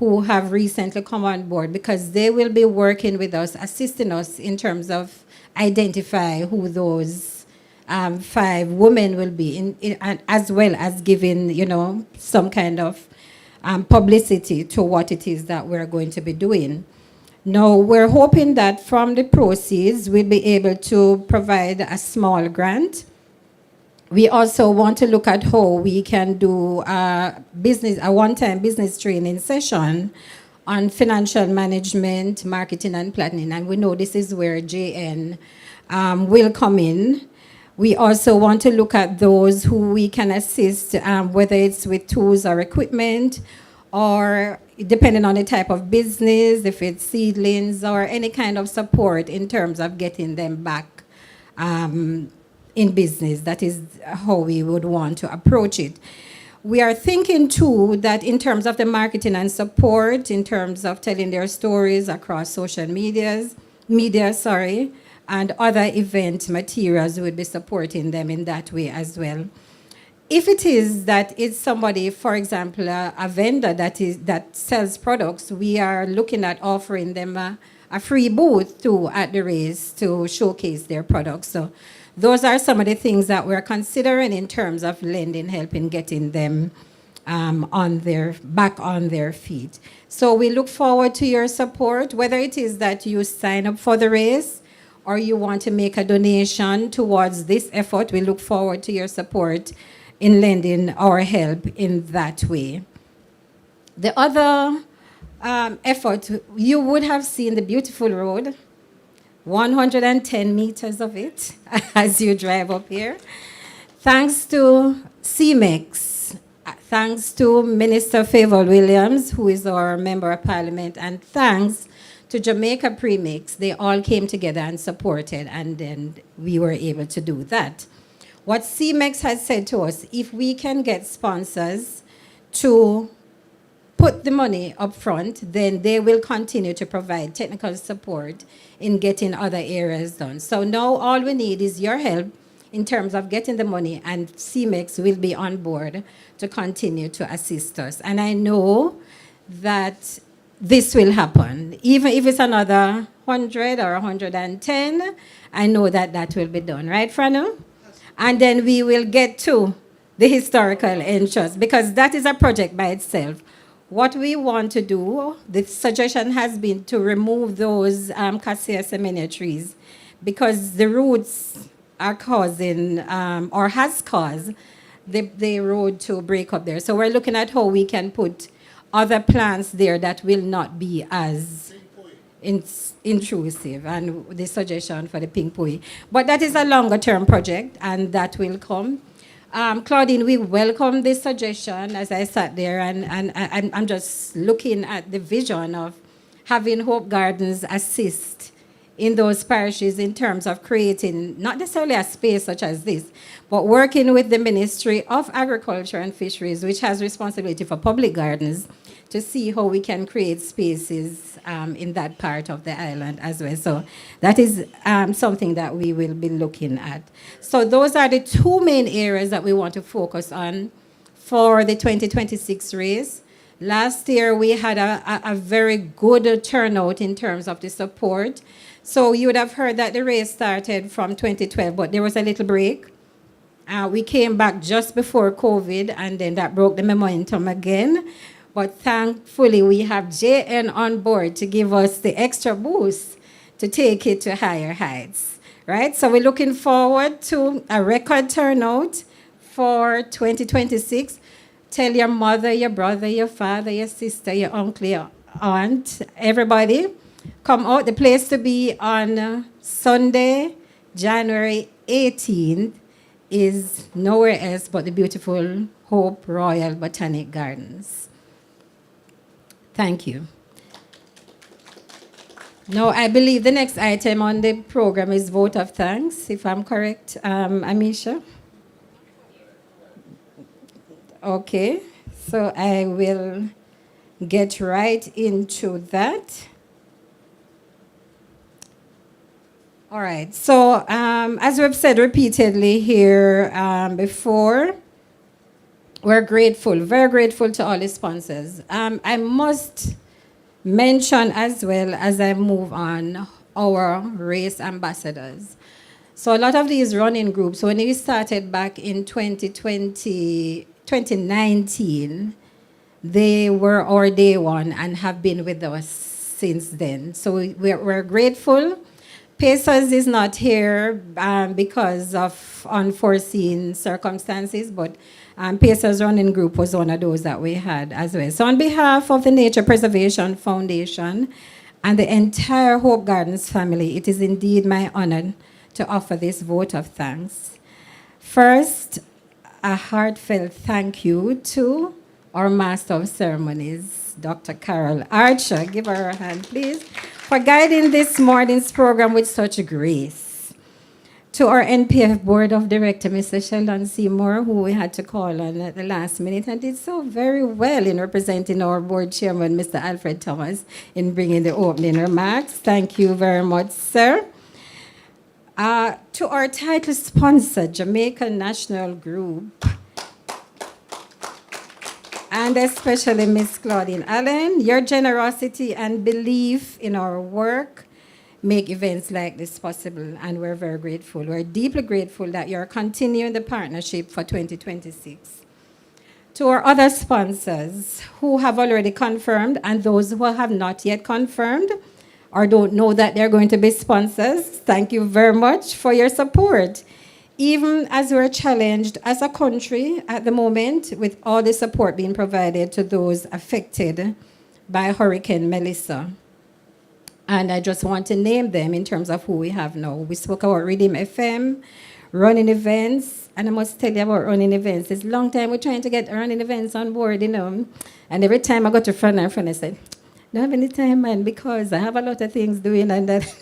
who have recently come on board because they will be working with us, assisting us in terms of identify who those 5 women will be, and as well as giving, some kind of publicity to what it is that we're going to be doing. Now, we're hoping that from the proceeds, we'll be able to provide a small grant. We also want to look at how we can do a one-time business training session on financial management, marketing, and planning. And we know this is where JN will come in. We also want to look at those who we can assist, whether it's with tools or equipment, or depending on the type of business, if it's seedlings or any kind of support in terms of getting them back in business. That is how we would want to approach it. We are thinking too that in terms of the marketing and support, in terms of telling their stories across social media, and other event materials, we would be supporting them in that way as well. If it is that it's somebody, for example, a vendor that sells products, we are looking at offering them a free booth too at the race to showcase their products. So those are some of the things that we're considering in terms of lending help in getting them back on their feet. So we look forward to your support, whether it is that you sign up for the race or you want to make a donation towards this effort. We look forward to your support in lending our help in that way. The other effort, you would have seen the beautiful road, 110 meters of it as you drive up here. Thanks to CMEX, thanks to Minister Favour Williams, who is our Member of Parliament, and thanks to Jamaica Premix. They all came together and supported, and then we were able to do that. What CMEX has said to us, if we can get sponsors to put the money up front, then they will continue to provide technical support in getting other areas done. So now all we need is your help in terms of getting the money, and CMEX will be on board to continue to assist us. And I know that this will happen. Even if it's another 100 or 110, I know that that will be done. Right, Franu? And then we will get to the historical entrance, because that is a project by itself. What we want to do, the suggestion has been to remove those cassia semenia trees, because the roots are causing, or has caused, the road to break up there. So we're looking at how we can put other plants there that will not be as intrusive, and the suggestion for the pink poi. But that is a longer term project, and that will come. Claudine, we welcome this suggestion as I sat there, and I'm just looking at the vision of having Hope Gardens assist in those parishes in terms of creating not necessarily a space such as this, but working with the Ministry of Agriculture and Fisheries, which has responsibility for public gardens, to see how we can create spaces in that part of the island as well. So that is something that we will be looking at. So those are the 2 main areas that we want to focus on for the 2026 race. Last year, we had a very good turnout in terms of the support. So you would have heard that the race started from 2012, but there was a little break. We came back just before COVID, and then that broke the momentum again. But thankfully, we have JN on board to give us the extra boost to take it to higher heights, right? So we're looking forward to a record turnout for 2026. Tell your mother, your brother, your father, your sister, your uncle, your aunt, everybody, come out. The place to be on Sunday, January 18th, is nowhere else but the beautiful Hope Royal Botanic Gardens. Thank you. Now, I believe the next item on the program is vote of thanks, if I'm correct, Amisha? Okay, so I will get right into that. All right, so as we've said repeatedly here before, We're grateful, very grateful to all the sponsors. I must mention as well as I move on our race ambassadors. So a lot of these running groups, when we started back in 2020, 2019, they were our day one and have been with us since then. So we're grateful. Pacers is not here because of unforeseen circumstances, but Pacers Running Group was one of those that we had as well. So on behalf of the Nature Preservation Foundation and the entire Hope Gardens family, it is indeed my honor to offer this vote of thanks. First, a heartfelt thank you to our Master of Ceremonies, Dr. Carol Archer. Give her a hand, please, for guiding this morning's program with such grace. To our NPF Board of Director, Mr. Sheldon Seymour, who we had to call on at the last minute and did so very well in representing our board chairman, Mr. Alfred Thomas, in bringing the opening remarks. Thank you very much, sir. To our title sponsor, Jamaica National Group, and especially Miss Claudine Allen, your generosity and belief in our work make events like this possible, and we're very grateful. We're deeply grateful that you're continuing the partnership for 2026. To our other sponsors who have already confirmed and those who have not yet confirmed or don't know that they're going to be sponsors, thank you very much for your support. Even as we're challenged as a country at the moment with all the support being provided to those affected by Hurricane Melissa. And I just want to name them in terms of who we have now. We spoke about Redeem FM, running events, and I must tell you about running events. It's a long time we're trying to get running events on board, you know. And every time I go to front, I say, don't have any time, man, because I have a lot of things doing, and that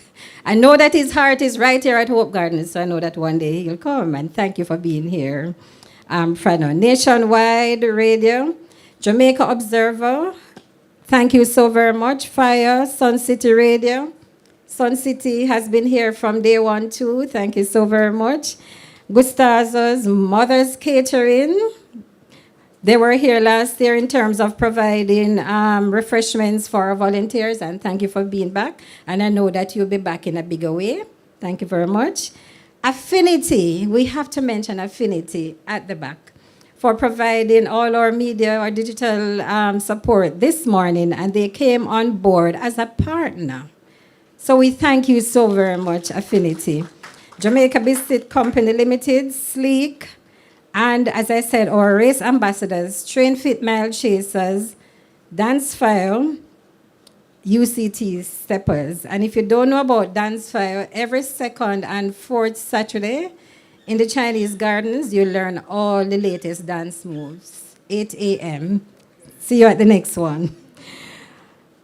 I know that his heart is right here at Hope Gardens, so I know that one day he'll come, and thank you for being here. Frano, Nationwide Radio, Jamaica Observer, thank you so very much. Fire, Sun City Radio, Sun City has been here from day one too, thank you so very much. Gustazo's Mother's Catering, they were here last year in terms of providing refreshments for our volunteers, and thank you for being back. And I know that you'll be back in a bigger way. Thank you very much. Affinity, we have to mention Affinity at the back for providing all our media or digital support this morning, and they came on board as a partner. So we thank you so very much, Affinity. Jamaica Biscuit Company Limited, Sleek, and as I said, our race ambassadors, Train Fit Mile Chasers, Dance File, UCT Steppers. And if you don't know about Dance File, every second and fourth Saturday in the Chinese Gardens, you learn all the latest dance moves, 8 a.m. See you at the next one.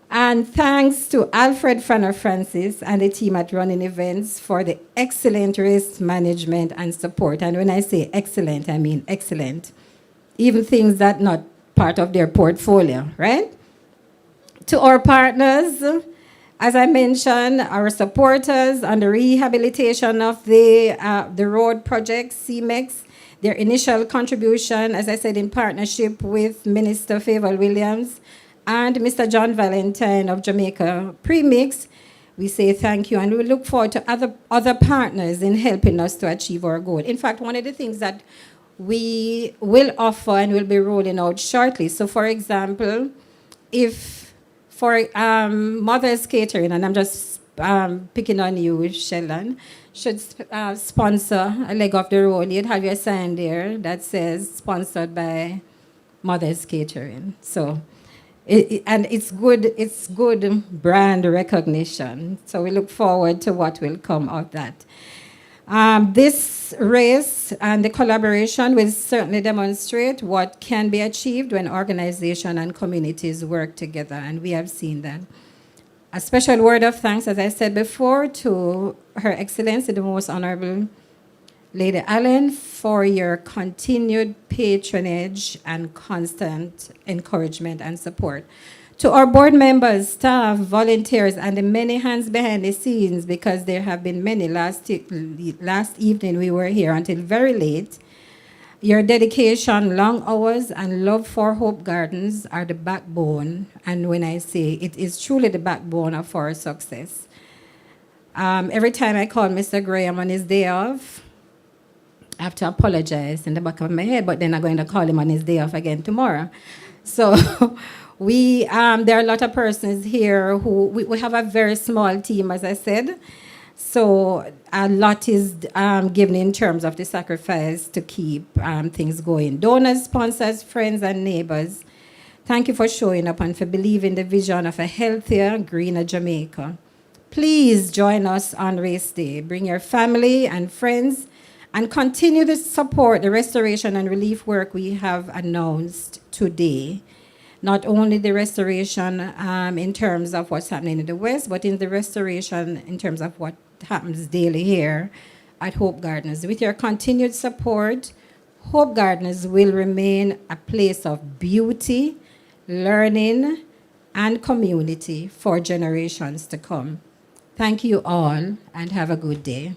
And thanks to Alfred Franner Francis and the team at Running Events for the excellent race management and support. And when I say excellent, I mean excellent. Even things that not part of their portfolio, right? To our partners, as I mentioned, our supporters on the rehabilitation of the road project, CMEX, their initial contribution, as I said, in partnership with Minister Favour Williams, and Mr. John Valentine of Jamaica Premix, we say thank you, and we look forward to other partners in helping us to achieve our goal. In fact, one of the things that we will offer and will be rolling out shortly. So, for example, if for Mother's Catering, and I'm just picking on you, Sheldon, should sponsor a leg of the road, you'd have your sign there that says sponsored by Mother's Catering. So. And it's good brand recognition. So we look forward to what will come of that. This race and the collaboration will certainly demonstrate what can be achieved when organizations and communities work together, and we have seen that. A special word of thanks, as I said before, to Her Excellency, the Most Honorable Lady Allen, for your continued patronage and constant encouragement and support. To our board members, staff, volunteers, and the many hands behind the scenes, because there have been many. Last evening we were here until very late. Your dedication, long hours, and love for Hope Gardens are the backbone. And when I say it is truly the backbone of our success. Every time I call Mr. Graham on his day off, I have to apologize in the back of my head, but then I'm going to call him on his day off again tomorrow. So there are a lot of persons here who, we have a very small team, as I said. So a lot is given in terms of the sacrifice to keep things going. Donors, sponsors, friends, and neighbors, thank you for showing up and for believing the vision of a healthier, greener Jamaica. Please join us on Race Day. Bring your family and friends and continue to support the restoration and relief work we have announced today. Not only the restoration in terms of what's happening in the West, but in the restoration in terms of what happens daily here at Hope Gardens. With your continued support, Hope Gardens will remain a place of beauty, learning, and community for generations to come. Thank you all, and have a good day.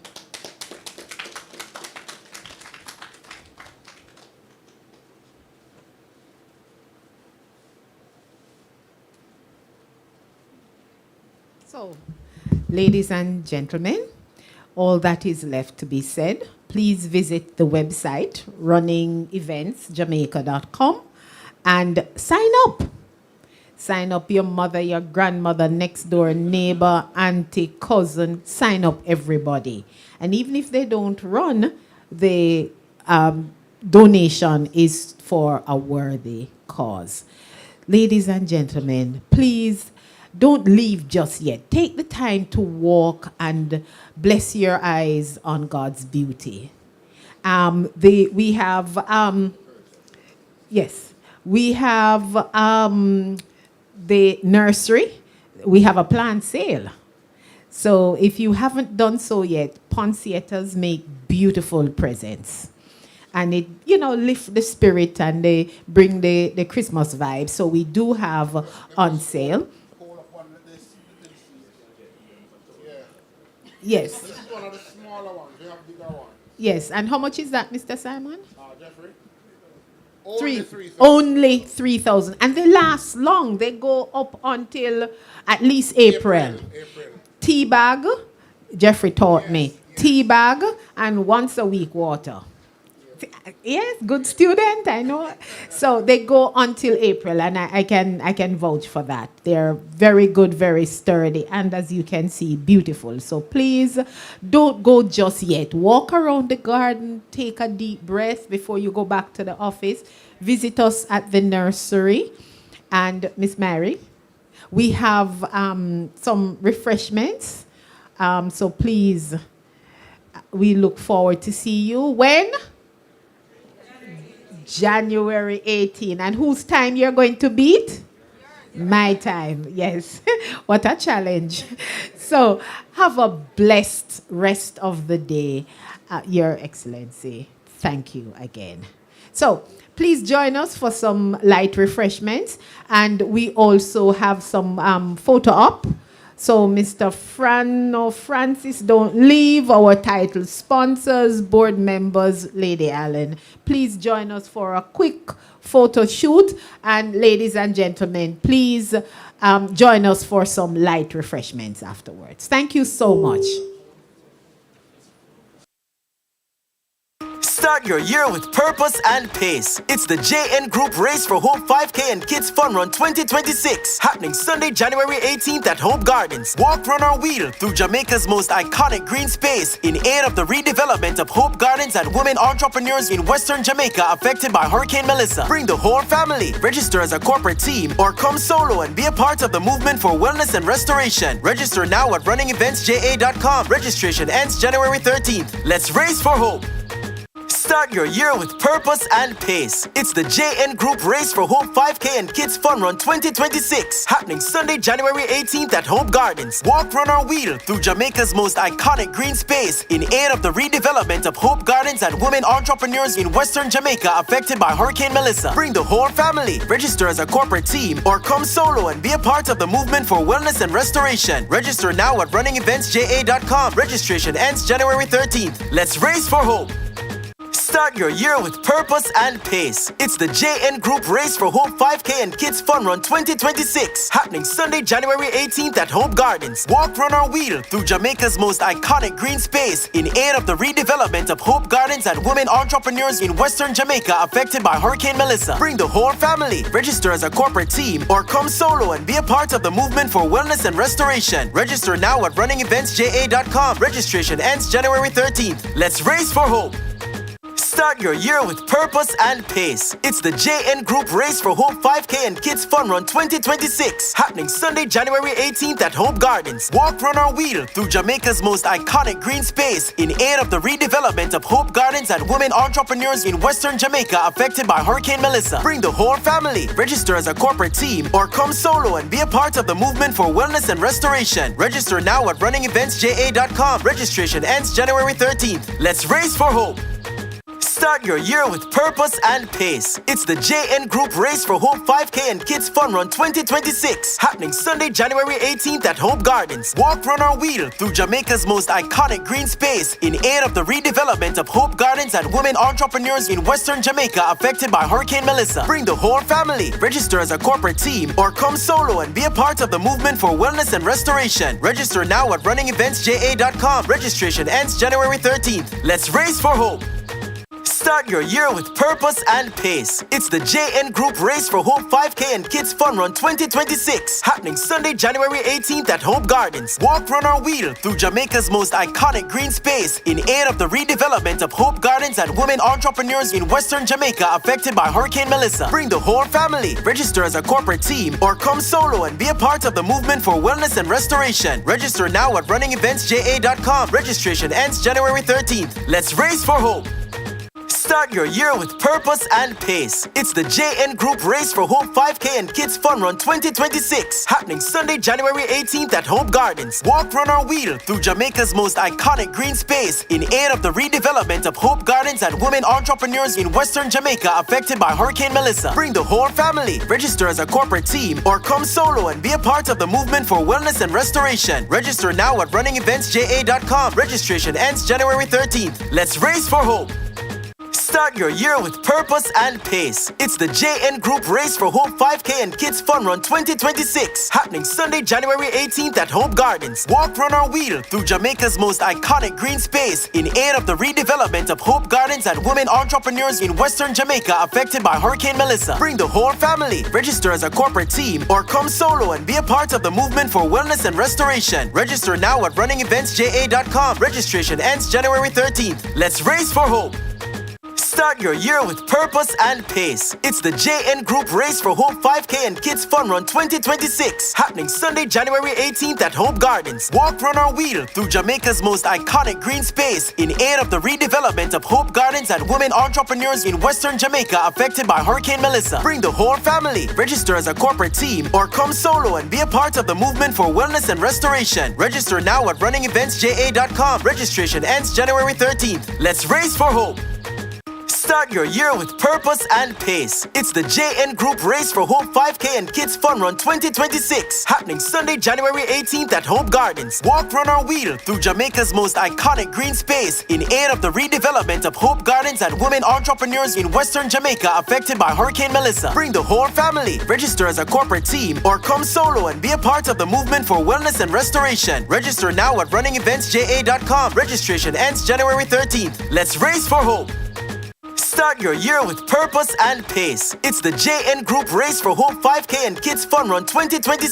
So, ladies and gentlemen, all that is left to be said. Please visit the website, runningeventsjamaica.com, and sign up. Sign up your mother, your grandmother, next door neighbor, auntie, cousin. Sign up everybody. And even if they don't run, the donation is for a worthy cause. Ladies and gentlemen, please don't leave just yet. Take the time to walk and bless your eyes on God's beauty. We have the nursery. We have a plant sale. So if you haven't done so yet, poinsettias make beautiful presents. And it, lift the spirit and they bring the Christmas vibe. So we do have on sale. Yes. This is one of the smaller ones. We have bigger ones. Yes. And how much is that, Mr. Simon? Jeffrey? Only 3,000. And they last long. They go up until at least April. Tea bag, Jeffrey taught me. Tea bag and once a week water. Yes, good student, I know. So they go until April, and I can vouch for that. They're very good, very sturdy, and as you can see, beautiful. So please don't go just yet. Walk around the garden, take a deep breath before you go back to the office. Visit us at the nursery. And Miss Mary, we have some refreshments. So please, we look forward to see you. When? January 18. And whose time you're going to beat? My time, yes. What a challenge. So have a blessed rest of the day, Your Excellency. Thank you again. So please join us for some light refreshments. And we also have some photo op. So Mr. Francis, don't leave. Our title sponsors, board members, Lady Allen. Please join us for a quick photo shoot. And ladies and gentlemen, please join us for some light refreshments afterwards. Thank you so much. Start your year with purpose and pace. It's the JN Group Race for Hope 5K and Kids Fun Run 2026, happening Sunday, January 18th at Hope Gardens. Walk, run, or wheel through Jamaica's most iconic green space in aid of the redevelopment of Hope Gardens and women entrepreneurs in Western Jamaica affected by Hurricane Melissa. Bring the whole family. Register as a corporate team or come solo and be a part of the movement for wellness and restoration. Register now at runningeventsja.com. Registration ends January 13th. Let's race for hope. Start your year with purpose and pace. It's the JN Group Race for Hope 5K and Kids Fun Run 2026, happening Sunday, January 18th at Hope Gardens. Walk, run, or wheel through Jamaica's most iconic green space in aid of the redevelopment of Hope Gardens and women entrepreneurs in Western Jamaica affected by Hurricane Melissa. Bring the whole family. Register as a corporate team or come solo and be a part of the movement for wellness and restoration. Register now at runningeventsja.com. Registration ends January 13th. Let's race for hope. Start your year with purpose and pace. It's the JN Group Race for Hope 5K and Kids Fun Run 2026, happening Sunday, January 18th at Hope Gardens. Walk, run, or wheel through Jamaica's most iconic green space in aid of the redevelopment of Hope Gardens and women entrepreneurs in Western Jamaica affected by Hurricane Melissa. Bring the whole family. Register as a corporate team or come solo and be a part of the movement for wellness and restoration. Register now at runningeventsja.com. Registration ends January 13th. Let's race for hope. Start your year with purpose and pace. It's the JN Group Race for Hope 5K and Kids Fun Run 2026, happening Sunday, January 18th at Hope Gardens. Walk, run, or wheel through Jamaica's most iconic green space in aid of the redevelopment of Hope Gardens and women entrepreneurs in Western Jamaica affected by Hurricane Melissa. Bring the whole family. Register as a corporate team or come solo and be a part of the movement for wellness and restoration. Register now at runningeventsja.com. Registration ends January 13th. Let's race for hope. Start your year with purpose and pace. It's the JN Group Race for Hope 5K and Kids Fun Run 2026, happening Sunday, January 18th at Hope Gardens. Walk, run, or wheel through Jamaica's most iconic green space in aid of the redevelopment of Hope Gardens and women entrepreneurs in Western Jamaica affected by Hurricane Melissa. Bring the whole family. Register as a corporate team or come solo and be a part of the movement for wellness and restoration. Register now at runningeventsja.com. Registration ends January 13th. Let's race for hope. Start your year with purpose and pace. It's the JN Group Race for Hope 5K and Kids Fun Run 2026, happening Sunday, January 18th at Hope Gardens. Walk, run, or wheel through Jamaica's most iconic green space in aid of the redevelopment of Hope Gardens and women entrepreneurs in Western Jamaica affected by Hurricane Melissa. Bring the whole family. Register as a corporate team or come solo and be a part of the movement for wellness and restoration. Register now at runningeventsja.com. Registration ends January 13th. Let's race for hope. Start your year with purpose and pace. It's the JN Group Race for Hope 5K and Kids Fun Run 2026, happening Sunday, January 18th at Hope Gardens. Walk, run, or wheel through Jamaica's most iconic green space in aid of the redevelopment of Hope Gardens and women entrepreneurs in Western Jamaica affected by Hurricane Melissa. Bring the whole family. Register as a corporate team or come solo and be a part of the movement for wellness and restoration. Register now at runningeventsja.com. Registration ends January 13th. Let's race for hope. Start your year with purpose and pace. It's the JN Group Race for Hope 5K and Kids Fun Run 2026, happening Sunday, January 18th at Hope Gardens. Walk, run, or wheel through Jamaica's most iconic green space in aid of the redevelopment of Hope Gardens and women entrepreneurs in Western Jamaica affected by Hurricane Melissa. Bring the whole family. Register as a corporate team or come solo and be a part of the movement for wellness and restoration. Register now at runningeventsja.com. Registration ends January 13th. Let's race for hope. Start your year with purpose and pace. It's the JN Group Race for Hope 5K and Kids Fun Run 2026, happening Sunday, January 18th at Hope Gardens. Walk, run, or wheel through Jamaica's most iconic green space in aid of the redevelopment of Hope Gardens and women entrepreneurs in Western Jamaica affected by Hurricane Melissa. Bring the whole family. Register as a corporate team or come solo and be a part of the movement for wellness and restoration. Register now at runningeventsja.com. Registration ends January 13th. Let's race for hope. Start your year with purpose and pace. It's the JN Group Race for Hope 5K and Kids Fun Run 2026, happening Sunday, January 18th at Hope Gardens. Walk, run, or wheel through Jamaica's most iconic green space in aid of the redevelopment of Hope Gardens and women entrepreneurs in Western Jamaica affected by Hurricane Melissa. Bring the whole family. Register as a corporate team or come solo and be a part of the movement for wellness and restoration. Register now at runningeventsja.com. Registration ends January 13th. Let's race for hope. Start your year with purpose and pace. It's the JN Group Race for Hope 5K and Kids Fun Run 2026.